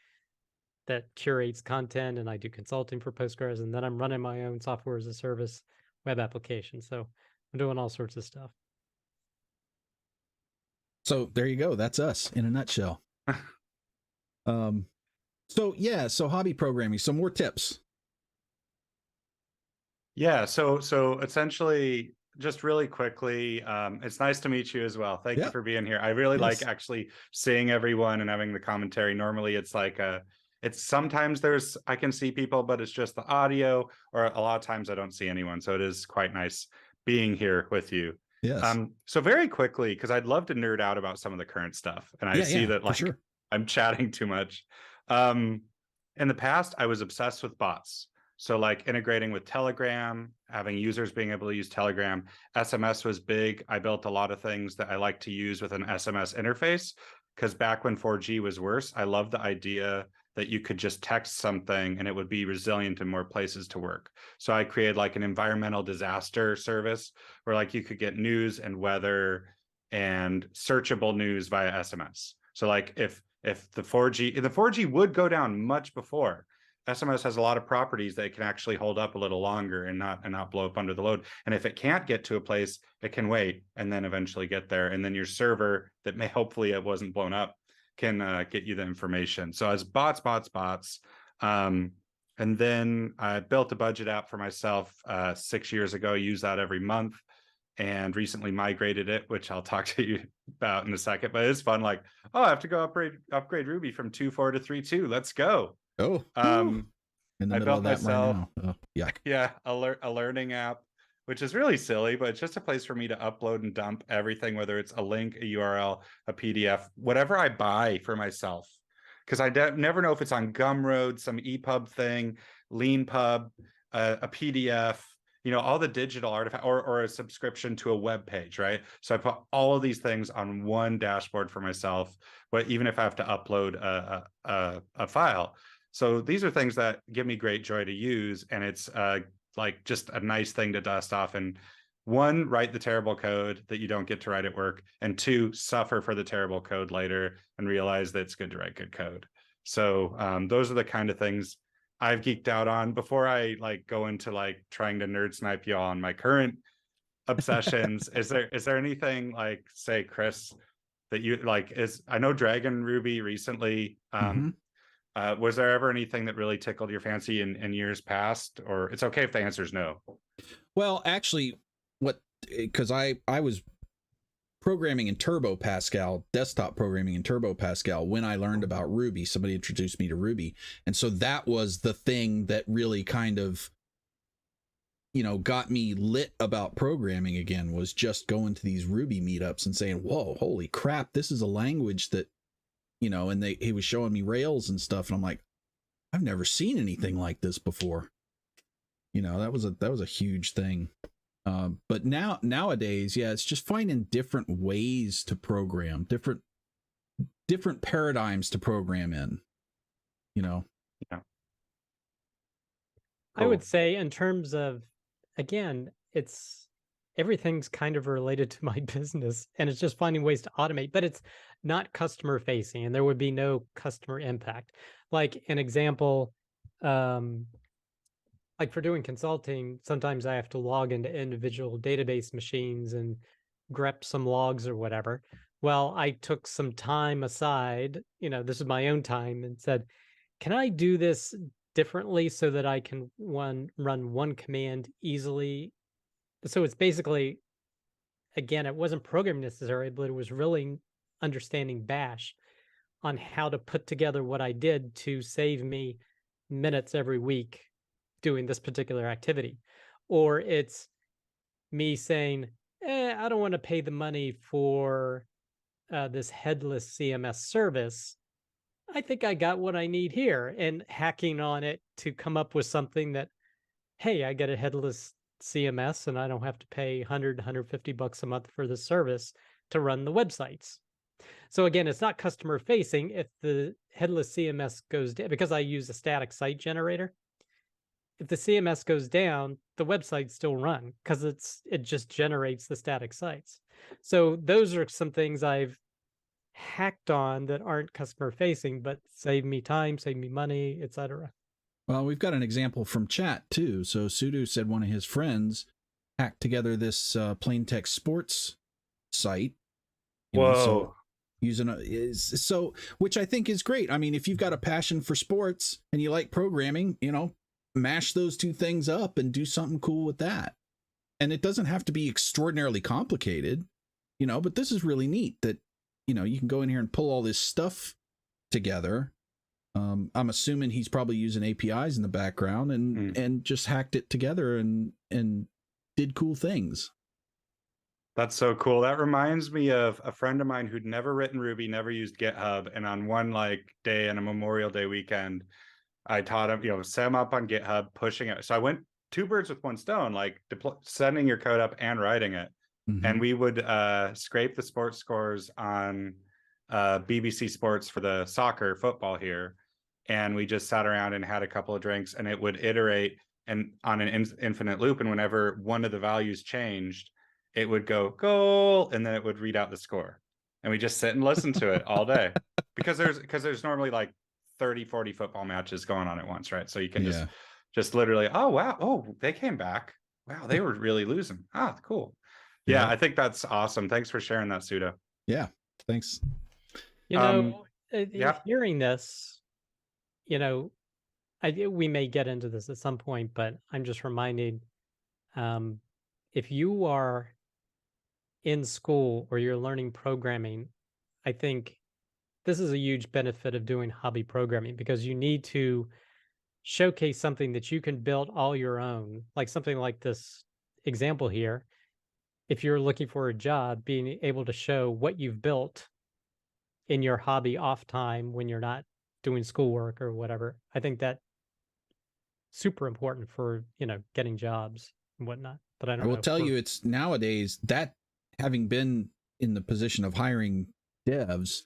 that curates content, and I do consulting for Postgres. And then I'm running my own software as a service web application. So I'm doing all sorts of stuff. So there you go. That's us in a nutshell. So hobby programming, some more tips. Yeah, so essentially just really quickly, it's nice to meet you as well. Thank you Yeah. for being here. I really like Yes. actually seeing everyone and having the commentary. Normally it's like it's sometimes I can see people, but it's just the audio, or a lot of times I don't see anyone. So it is quite nice being here with you. Yes. So very quickly, because I'd love to nerd out about some of the current stuff, and I see that for like sure. I'm chatting too much. In the past, I was obsessed with bots. So like integrating with Telegram, having users being able to use Telegram. SMS was big. I built a lot of things that I like to use with an SMS interface, because back when 4G was worse, I loved the idea that you could just text something and it would be resilient in more places to work. So I created like an environmental disaster service where like you could get news and weather and searchable news via SMS. So like if the 4G would go down much before. SMS has a lot of properties that it can actually hold up a little longer and not blow up under the load. And if it can't get to a place, it can wait and then eventually get there. And then your server that may hopefully it wasn't blown up can get you the information. So as bots. And then I built a budget app for myself 6 years ago, use that every month, and recently migrated it, which I'll talk to you about in a second. But it's fun, like, oh, I have to go upgrade Ruby from 2.4 to 3.2. Let's go. Oh, in the I middle built of that myself, right now. Oh, yeah. Yeah, a learning app, which is really silly, but it's just a place for me to upload and dump everything, whether it's a link, a URL, a PDF, whatever I buy for myself. Because I never know if it's on Gumroad, some EPUB thing, LeanPub, a PDF, all the digital artifact, or a subscription to a web page, right? So I put all of these things on one dashboard for myself, but even if I have to upload a file. So these are things that give me great joy to use, and it's like just a nice thing to dust off. And one, write the terrible code that you don't get to write at work, and two, suffer for the terrible code later and realize that it's good to write good code. So those are the kind of things I've geeked out on. Before I like go into like trying to nerd snipe you on my current obsessions, is there anything like, say, Chris, that you like? I know Dragon Ruby recently. Was there ever anything that really tickled your fancy in years past? Or it's okay if the answer is no. Well, actually, because I was programming in Turbo Pascal, desktop programming in Turbo Pascal, when I learned about Ruby. Somebody introduced me to Ruby, and so that was the thing that really kind of got me lit about programming again, was just going to these Ruby meetups and saying, whoa, holy crap, this is a language that and he was showing me Rails and stuff, and I'm like, I've never seen anything like this before. That was a huge thing. But nowadays, yeah, it's just finding different ways to program, different paradigms to program in. Yeah. I would say, in terms of, again, everything's kind of related to my business, and it's just finding ways to automate, but it's not customer facing, and there would be no customer impact. Like an example, like for doing consulting, sometimes I have to log into individual database machines and grep some logs or whatever. Well, I took some time aside, this is my own time, and said, can I do this differently so that I can run one command easily? So it's basically, again, it wasn't programming necessary, but it was really understanding Bash on how to put together what I did to save me minutes every week doing this particular activity. Or it's me saying, I don't want to pay the money for this headless CMS service. I think I got what I need here, and hacking on it to come up with something that, hey, I get a headless CMS and I don't have to pay $150 a month for the service to run the websites. So again, it's not customer facing. If the headless CMS goes down, because I use a static site generator, if the CMS goes down, the websites still run because it just generates the static sites. So those are some things I've hacked on that aren't customer facing, but save me time, save me money, etc. Well, we've got an example from chat too. So Sudo said one of his friends hacked together this plain text sports site. Whoa. Which I think is great. I mean, if you've got a passion for sports and you like programming, mash those two things up and do something cool with that. And it doesn't have to be extraordinarily complicated, you know, but this is really neat that, you know, you can go in here and pull all this stuff together. I'm assuming he's probably using APIs in the background and just hacked it together and did cool things. That's so cool. That reminds me of a friend of mine who'd never written Ruby, never used GitHub. And on one like day on a Memorial Day weekend, I taught him, you know, set him up on GitHub, pushing it. So I went 2 birds with 1 stone, like sending your code up and writing it. And we would scrape the sports scores on BBC Sports for the soccer football here. And we just sat around and had a couple of drinks, and it would iterate and on an infinite loop. And whenever one of the values changed, it would go goal, and then it would read out the score. And we just sit and listen to it all day because there's normally like 30, 40 football matches going on at once, right? So you can just literally, oh wow, oh, they came back. Wow, they were really losing. Ah, cool. Yeah, I think that's awesome. Thanks for sharing that, Pseudo. Yeah, thanks. You know, hearing this, you know, we may get into this at some point, but I'm just reminded, if you are in school or you're learning programming, I think this is a huge benefit of doing hobby programming, because you need to showcase something that you can build all your own, like something like this example here. If you're looking for a job, being able to show what you've built in your hobby off time when you're not doing schoolwork or whatever, I think that super important for, you know, getting jobs and whatnot. But I will tell you, it's nowadays that, having been in the position of hiring devs,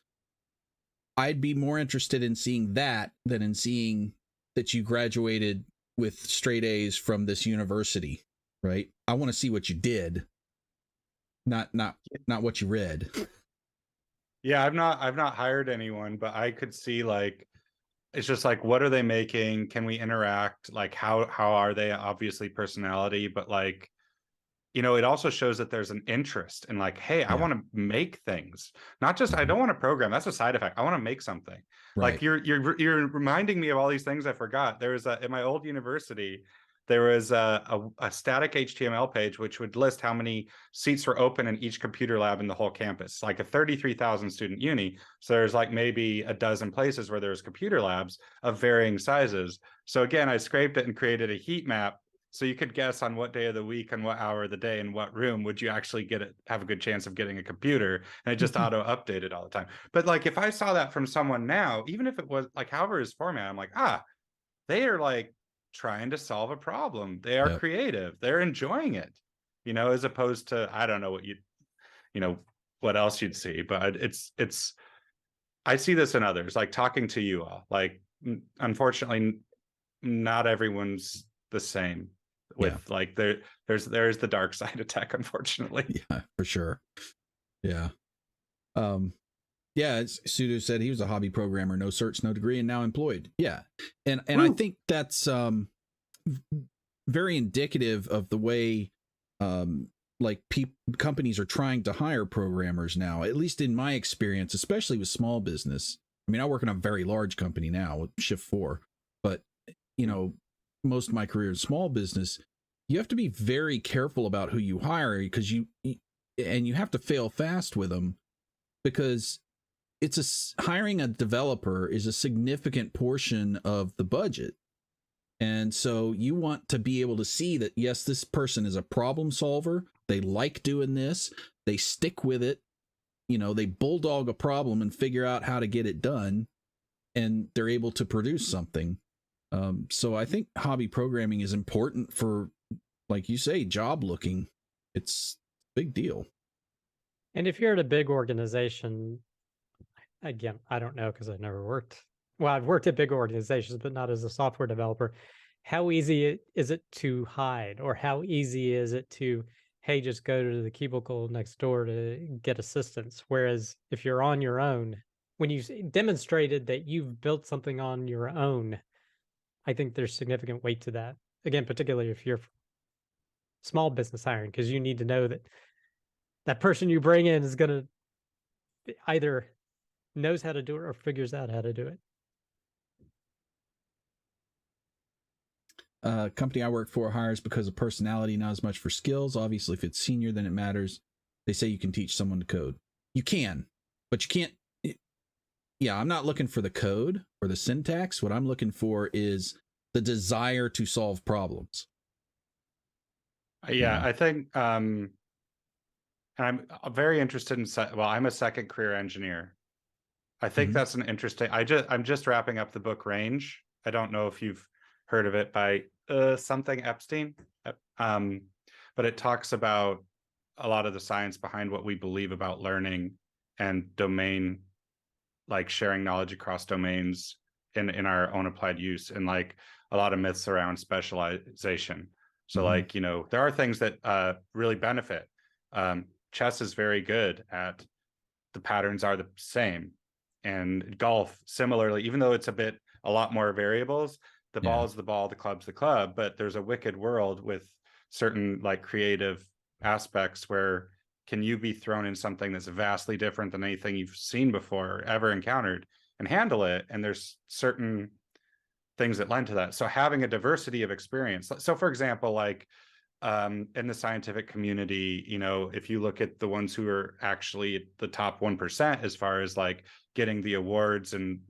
I'd be more interested in seeing that than in seeing that you graduated with straight A's from this university, right? I want to see what you did, not what you read. Yeah, I've not hired anyone, but I could see, like, it's just like, what are they making? Can we interact? Like, how are they? Obviously personality, but like, you know, it also shows that there's an interest in, like, hey, I want to make things, not just, I don't want to program. That's a side effect. I want to make something. Like you're reminding me of all these things I forgot. There was at my old university, there was a static HTML page which would list how many seats were open in each computer lab in the whole campus, like a 33,000 student uni. So there's like maybe a dozen places where there's computer labs of varying sizes. So again, I scraped it and created a heat map, so you could guess on what day of the week and what hour of the day and what room would you actually have a good chance of getting a computer, and it just auto updated all the time. But like, if I saw that from someone now, even if it was like however is format, I'm like, they are like trying to solve a problem. They are creative. They're enjoying it, you know, as opposed to, I don't know what you know, what else you'd see, but it's, I see this in others, like talking to you all, like, unfortunately, not everyone's the same with like, there's the dark side of tech, unfortunately. Yeah, for sure. Yeah. Yeah, as Pseudo said, he was a hobby programmer, no certs, no degree, and now employed. Yeah. And I think that's very indicative of the way like companies are trying to hire programmers now, at least in my experience, especially with small business. I mean, I work in a very large company now with Shift 4, but you know, most of my career is small business. You have to be very careful about who you hire, because you have to fail fast with them, because hiring a developer is a significant portion of the budget. And so you want to be able to see that, yes, this person is a problem solver. They like doing this. They stick with it. You know, they bulldog a problem and figure out how to get it done, and they're able to produce something. So I think hobby programming is important for, like you say, job looking. It's a big deal. And if you're at a big organization, again, I don't know, because I've never worked. Well, I've worked at big organizations, but not as a software developer. How easy is it to hide, or how easy is it to, hey, just go to the cubicle next door to get assistance? Whereas if you're on your own, when you demonstrated that you've built something on your own, I think there's significant weight to that. Again, particularly if you're small business hiring, because you need to know that that person you bring in is going to either knows how to do it or figures out how to do it. company I work for hires because of personality, not as much for skills. Obviously, if it's senior, then it matters. They say you can teach someone to code. You can, but you can't. Yeah, I'm not looking for the code or the syntax. What I'm looking for is the desire to solve problems. Yeah, I think I'm very interested in well, I'm a second career engineer. I think that's an interesting. I'm just wrapping up the book Range. I don't know if you've heard of it by something Epstein, but it talks about a lot of the science behind what we believe about learning and domain, like sharing knowledge across domains in our own applied use, and like a lot of myths around specialization. So like, there are things that really benefit. Chess is very good at the patterns are the same. And golf, similarly, even though it's a lot more variables, the ball is the ball, the club's the club, but there's a wicked world with certain like creative aspects where can you be thrown in something that's vastly different than anything you've seen before or ever encountered and handle it. And there's certain things that lend to that. So having a diversity of experience. So for example, like in the scientific community, if you look at the ones who are actually the top 1% as far as like getting the awards and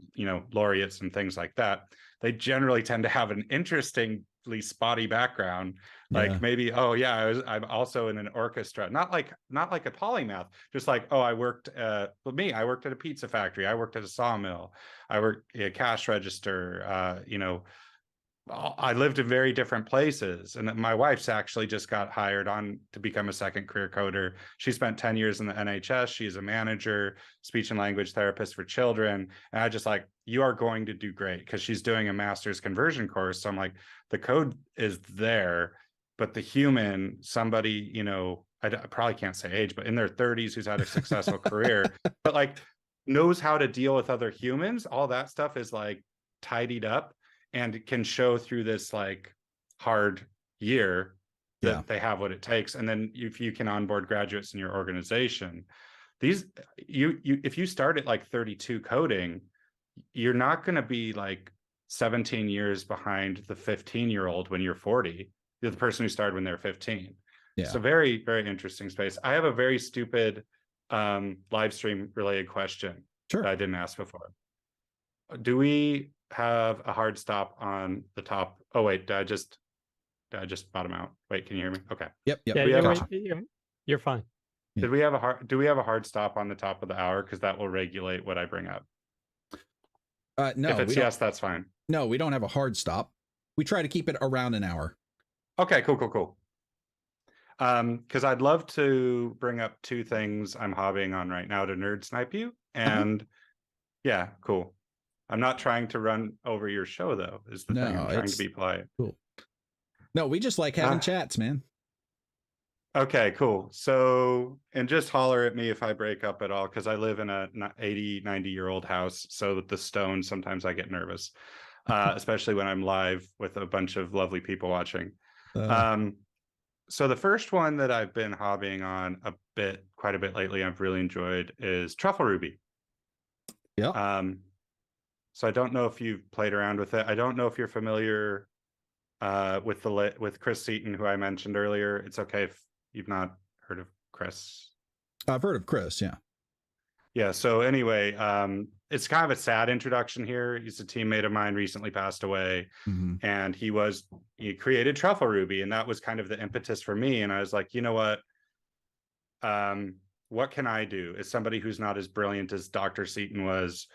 laureates and things like that, they generally tend to have an interestingly spotty background. Like maybe, I'm also in an orchestra, not like a polymath, just like, I worked I worked at a pizza factory, I worked at a sawmill, I worked at a cash register, I lived in very different places. And my wife's actually just got hired on to become a second career coder. She spent 10 years in the NHS. She's a manager, speech and language therapist for children. And I just like, you are going to do great, because she's doing a master's conversion course. So I'm like, the code is there, but the human, somebody, I probably can't say age, but in their 30s who's had a successful career, but like knows how to deal with other humans, all that stuff is like tidied up and can show through this like hard year that they have what it takes. And then if you can onboard graduates in your organization, if you start at like 32 coding, you're not going to be like 17 years behind the 15-year-old when you're 40. You're the person who started when they're 15. Yeah. So very, very interesting space. I have a very stupid live stream related question that I didn't ask before. Do we have a hard stop on the top? Oh wait, did I just bottom out? Wait, can you hear me? Okay. Yep. Yeah, you're fine. Do we have a hard stop on the top of the hour? Because that will regulate what I bring up. No. If it's yes, that's fine. No, we don't have a hard stop. We try to keep it around an hour. Okay, cool. Because I'd love to bring up two things I'm hobbying on right now to nerd snipe you. And yeah, cool. I'm not trying to run over your show, though, is the thing. I'm trying to be polite. Cool. No, we just like having chats, man. Okay, cool. So, and just holler at me if I break up at all, because I live in a 80, 90-year-old house. So with the stone, sometimes I get nervous, especially when I'm live with a bunch of lovely people watching. So the first one that I've been hobbying on quite a bit lately, I've really enjoyed, is TruffleRuby. Yeah. So I don't know if you've played around with it. I don't know if you're familiar with Chris Seaton, who I mentioned earlier. It's okay if you've not heard of Chris. I've heard of Chris, yeah. Yeah, so anyway, it's kind of a sad introduction here. He's a teammate of mine, recently passed away, and he created TruffleRuby, and that was kind of the impetus for me. And I was like, you know what can I do as somebody who's not as brilliant as Dr. Seaton was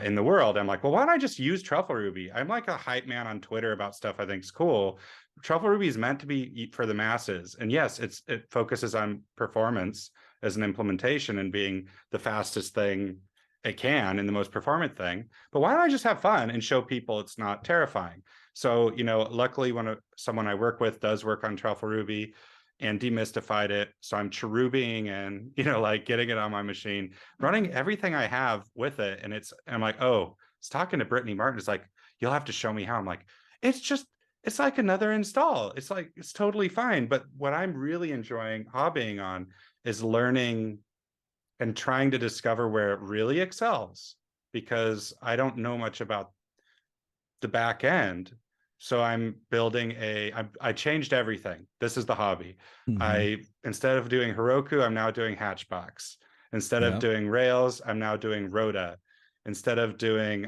in the world? I'm like, well, why don't I just use TruffleRuby? I'm like a hype man on Twitter about stuff I think is cool. TruffleRuby is meant to be for the masses. And yes, it focuses on performance as an implementation and being the fastest thing it can and the most performant thing. But why don't I just have fun and show people it's not terrifying? So, luckily someone I work with does work on TruffleRuby and demystified it. So I'm cherubying and, like getting it on my machine, running everything I have with it. And I'm like, it's talking to Brittany Martin. It's like, you'll have to show me how. I'm like, it's like another install. It's like, it's totally fine. But what I'm really enjoying hobbying on is learning and trying to discover where it really excels, because I don't know much about the back end. So I'm building I changed everything. This is the hobby. Mhm. Instead of doing Heroku, I'm now doing Hatchbox. Instead of Yeah. doing Rails, I'm now doing Rhoda. Instead of doing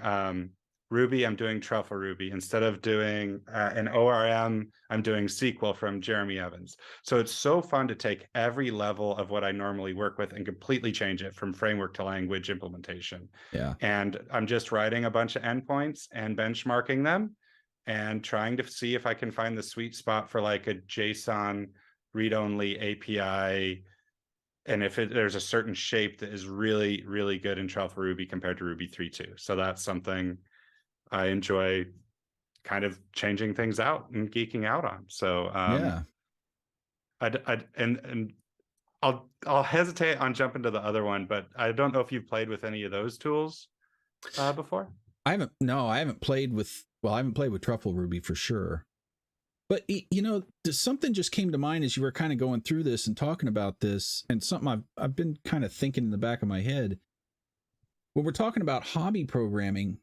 Ruby, I'm doing TruffleRuby. Instead of doing an ORM, I'm doing SQL from Jeremy Evans. So it's so fun to take every level of what I normally work with and completely change it from framework to language implementation. Yeah. And I'm just writing a bunch of endpoints and benchmarking them and trying to see if I can find the sweet spot for like a JSON read-only API. And if there's a certain shape that is really, really good in TruffleRuby compared to Ruby 3.2. So that's something I enjoy kind of changing things out and geeking out on. So Yeah. and I'll hesitate on jumping to the other one, but I don't know if you've played with any of those tools before. I haven't played with, well, I haven't played with TruffleRuby for sure. But you know, something just came to mind as you were kind of going through this and talking about this, and something I've been kind of thinking in the back of my head. When we're talking about hobby programming,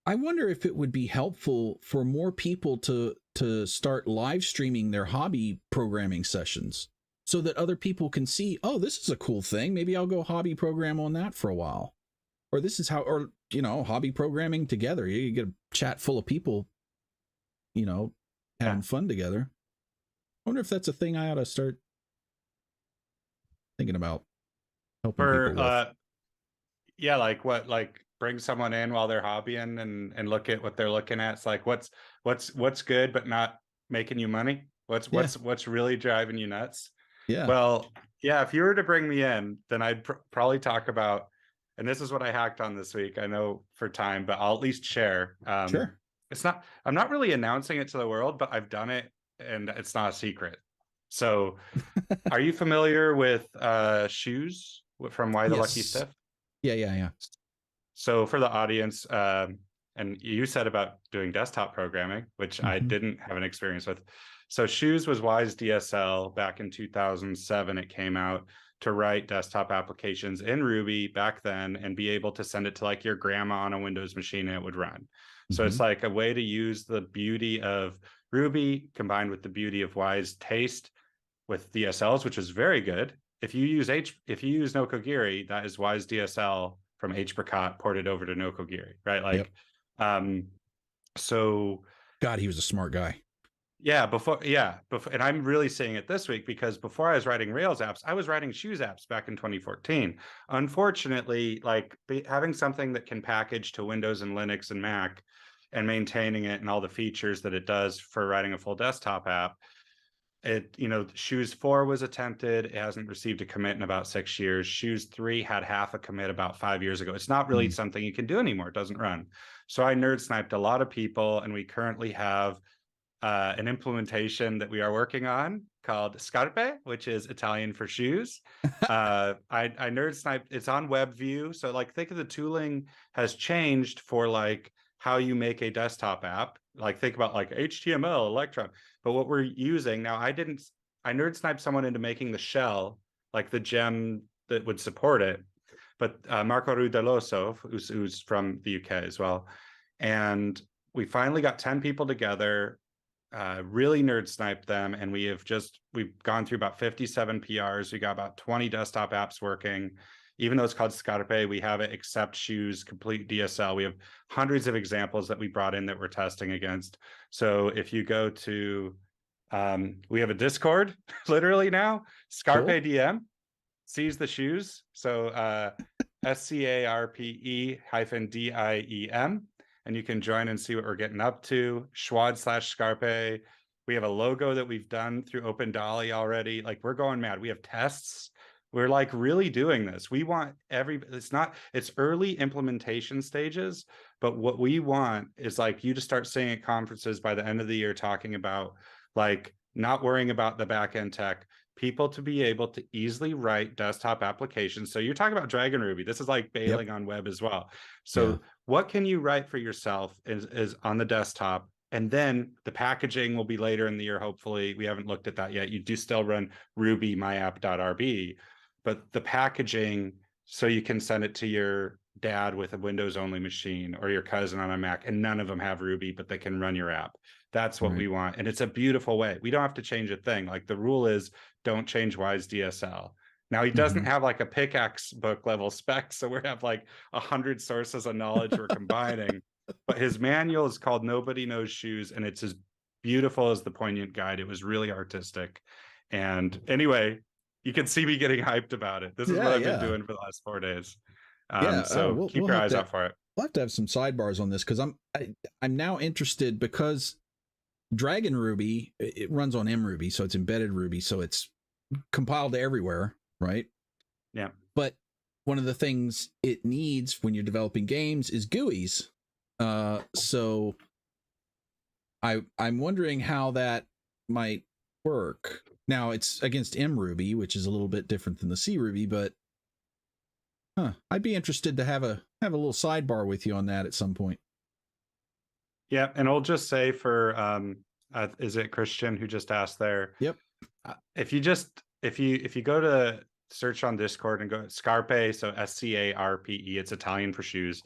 I wonder if it would be helpful for more people to start live streaming their hobby programming sessions so that other people can see, oh, this is a cool thing. Maybe I'll go hobby program on that for a while. Or this is how, or, you know, hobby programming together. You get a chat full of people, you know, having fun together. I wonder if that's a thing I ought to start thinking about helping people with. Yeah, like what, like bring someone in while they're hobbying and look at what they're looking at. It's like what's good but not making you money. What's really driving you nuts. Yeah. Well, yeah, if you were to bring me in, then I'd probably talk about, and this is what I hacked on this week. I know for time, but I'll at least share. Sure. I'm not really announcing it to the world, but I've done it and it's not a secret. So are you familiar with shoes from Why the Lucky Yes. Stiff? Yeah. So for the audience, and you said about doing desktop programming, which I didn't have an experience with. So Shoes was Wise DSL back in 2007. It came out to write desktop applications in Ruby back then and be able to send it to like your grandma on a Windows machine and it would run. So it's like a way to use the beauty of Ruby combined with the beauty of Wise taste with DSLs, which is very good. If you use Nokogiri, that is Wise DSL from Apricot ported over to Nokogiri, right? Like, so God, he was a smart guy. before, and I'm really seeing it this week because before I was writing Rails apps, I was writing Shoes apps back in 2014. Unfortunately, like having something that can package to Windows and Linux and Mac and maintaining it and all the features that it does for writing a full desktop app, Shoes 4 was attempted. It hasn't received a commit in about 6 years. Shoes 3 had half a commit about 5 years ago. It's not really something you can do anymore. It doesn't run. So I nerd sniped a lot of people, and we currently have an implementation that we are working on called Scarpe, which is Italian for shoes. I nerd sniped. It's on WebView. So like think of the tooling has changed for like how you make a desktop app. Like think about like HTML, Electron. But what we're using now, I nerd sniped someone into making the shell, like the gem that would support it. But Marco Rudeloso, who's from the UK as well. And we finally got 10 people together, really nerd sniped them. And we've gone through about 57 PRs. We got about 20 desktop apps working. Even though it's called Scarpe, we have it except Shoes, complete DSL. We have hundreds of examples that we brought in that we're testing against. So if you go to, we have a Discord literally now, Scarpe Cool. DM, sees the shoes. So SCARPE-DIEM. And you can join and see what we're getting up to. Schwad/Scarpe. We have a logo that we've done through OpenDALI already. Like we're going mad. We have tests. We're like really doing this. We want it's early implementation stages, but what we want is like you to start seeing at conferences by the end of the year talking about like not worrying about the back end tech, people to be able to easily write desktop applications. So you're talking about Dragon Ruby. This is like bailing on web as well. So what can you write for yourself is on the desktop? And then the packaging will be later in the year. Hopefully we haven't looked at that yet. You do still run Ruby myapp.rb, but the packaging, so you can send it to your dad with a Windows only machine or your cousin on a Mac, and none of them have Ruby, but they can run your app. That's what we want. And it's a beautiful way. We don't have to change a thing. Like the rule is don't change Wise DSL. Now he doesn't have like a pickaxe book level spec, so we have like 100 sources of knowledge we're combining. But his manual is called Nobody Knows Shoes, and it's as beautiful as the Poignant Guide. It was really artistic. And anyway, you can see me getting hyped about it. This is what I've been doing for the last 4 days. So keep your eyes out for it. We'll have to have some sidebars on this because I'm now interested, because Dragon Ruby, it runs on mRuby, so it's embedded Ruby, so it's compiled to everywhere, right? Yeah. But one of the things it needs when you're developing games is GUIs. So I'm wondering how that might work. Now it's against mRuby, which is a little bit different than the cRuby, but I'd be interested to have a little sidebar with you on that at some point. Yeah, and I'll just say for is it Christian who just asked there? Yep. If you go to search on Discord and go Scarpe, so SCARPE, it's Italian for shoes.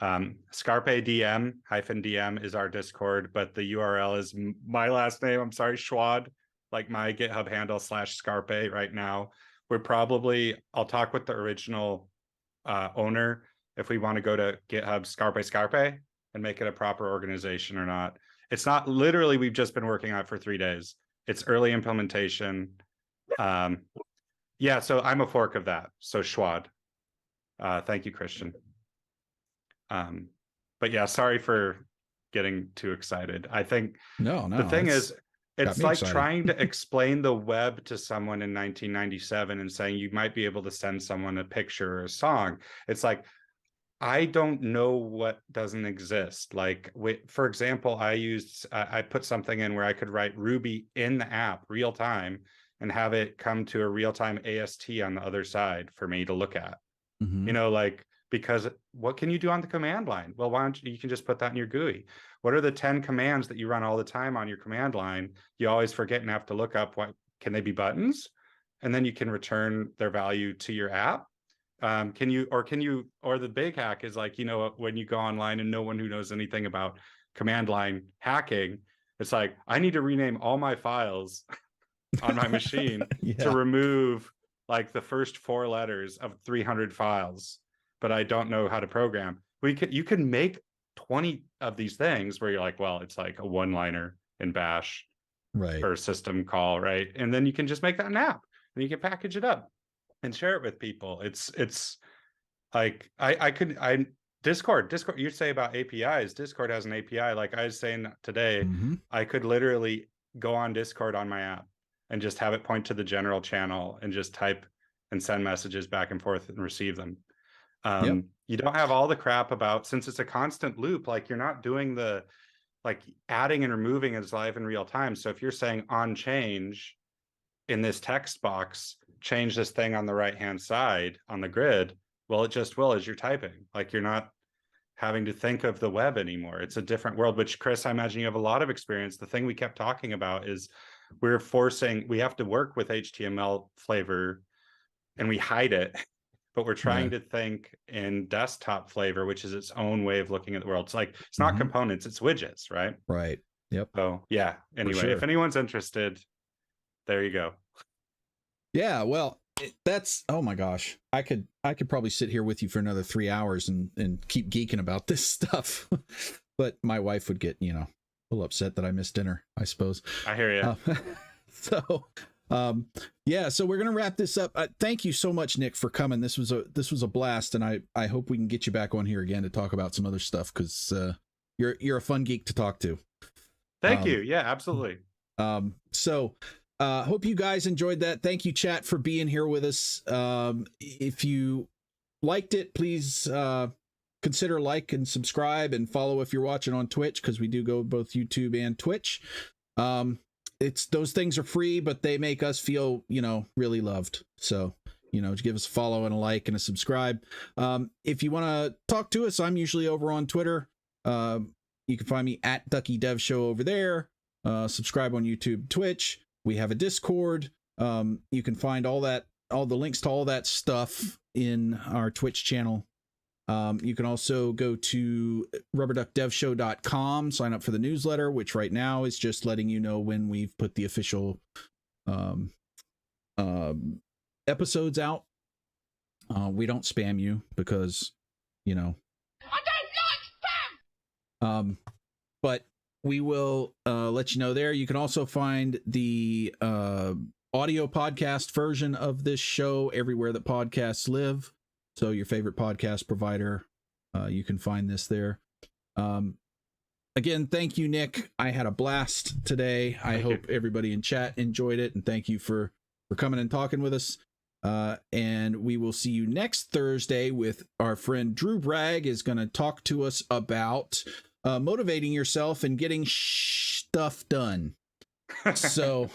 Scarpe DM is our Discord, but the URL is my last name. I'm sorry, Schwad, like my GitHub handle /Scarpe right now. I'll talk with the original owner if we want to go to GitHub Scarpe and make it a proper organization or not. It's not literally, we've just been working on it for 3 days. It's early implementation. Yeah, so I'm a fork of that. So Schwad. Thank you, Christian. But yeah, sorry for getting too excited. I think the thing is, it's like trying to explain the web to someone in 1997 and saying you might be able to send someone a picture or a song. It's like, I don't know what doesn't exist. Like, for example, I put something in where I could write Ruby in the app real time and have it come to a real-time AST on the other side for me to look at. You know, like, because what can you do on the command line? Well, why don't you can just put that in your GUI. What are the 10 commands that you run all the time on your command line? You always forget and have to look up, what can they be buttons? And then you can return their value to your app. Or the big hack is like, you know, when you go online and no one who knows anything about command line hacking, it's like, I need to rename all my files on my machine to remove like the first 4 letters of 300 files, but I don't know how to program. You can make 20 of these things where you're like, well, it's like a one-liner in Bash, right, or system call, right? And then you can just make that an app and you can package it up and share it with people. It's like Discord, you say about APIs, Discord has an API. Like I was saying today, I could literally go on Discord on my app and just have it point to the general channel and just type and send messages back and forth and receive them. You don't have all the crap about, since it's a constant loop, like you're not doing the, like adding and removing is live in real time. So if you're saying on change in this text box, change this thing on the right-hand side on the grid, well, it just will as you're typing. Like you're not having to think of the web anymore. It's a different world, which Chris, I imagine you have a lot of experience. The thing we kept talking about is we have to work with HTML flavor and we hide it, but we're trying to think in desktop flavor, which is its own way of looking at the world. It's like, it's not components, it's widgets, right? Right. Yep. So yeah, anyway, if anyone's interested, there you go. Yeah, well, that's, oh my gosh, I could probably sit here with you for another 3 hours and keep geeking about this stuff. But my wife would get, a little upset that I missed dinner, I suppose. I hear you. So we're gonna wrap this up. Thank you so much, Nick, for coming. This was a blast, and I hope we can get you back on here again to talk about some other stuff, because you're a fun geek to talk to. Thank you. Yeah, absolutely. Hope you guys enjoyed that. Thank you, chat, for being here with us. If you liked it, please consider like and subscribe and follow if you're watching on Twitch, because we do go both YouTube and Twitch. Those things are free, but they make us feel, really loved. So, give us a follow and a like and a subscribe. If you want to talk to us, I'm usually over on Twitter. You can find me at Ducky Dev Show over there. Subscribe on YouTube, Twitch. We have a Discord. You can find all the links to all that stuff in our Twitch channel. You can also go to rubberduckdevshow.com, sign up for the newsletter, which right now is just letting you know when we've put the official episodes out. We don't spam you because, I don't like spam. But we will let you know there. You can also find the audio podcast version of this show everywhere that podcasts live. So your favorite podcast provider, you can find this there. Again, thank you, Nick. I had a blast today. I hope everybody in chat enjoyed it, and thank you for coming and talking with us. And we will see you next Thursday with our friend Drew Bragg is going to talk to us about motivating yourself and getting stuff done. So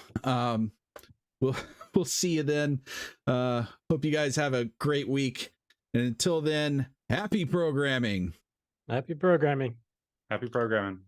we'll see you then. Hope you guys have a great week. And until then, happy programming. Happy programming. Happy programming.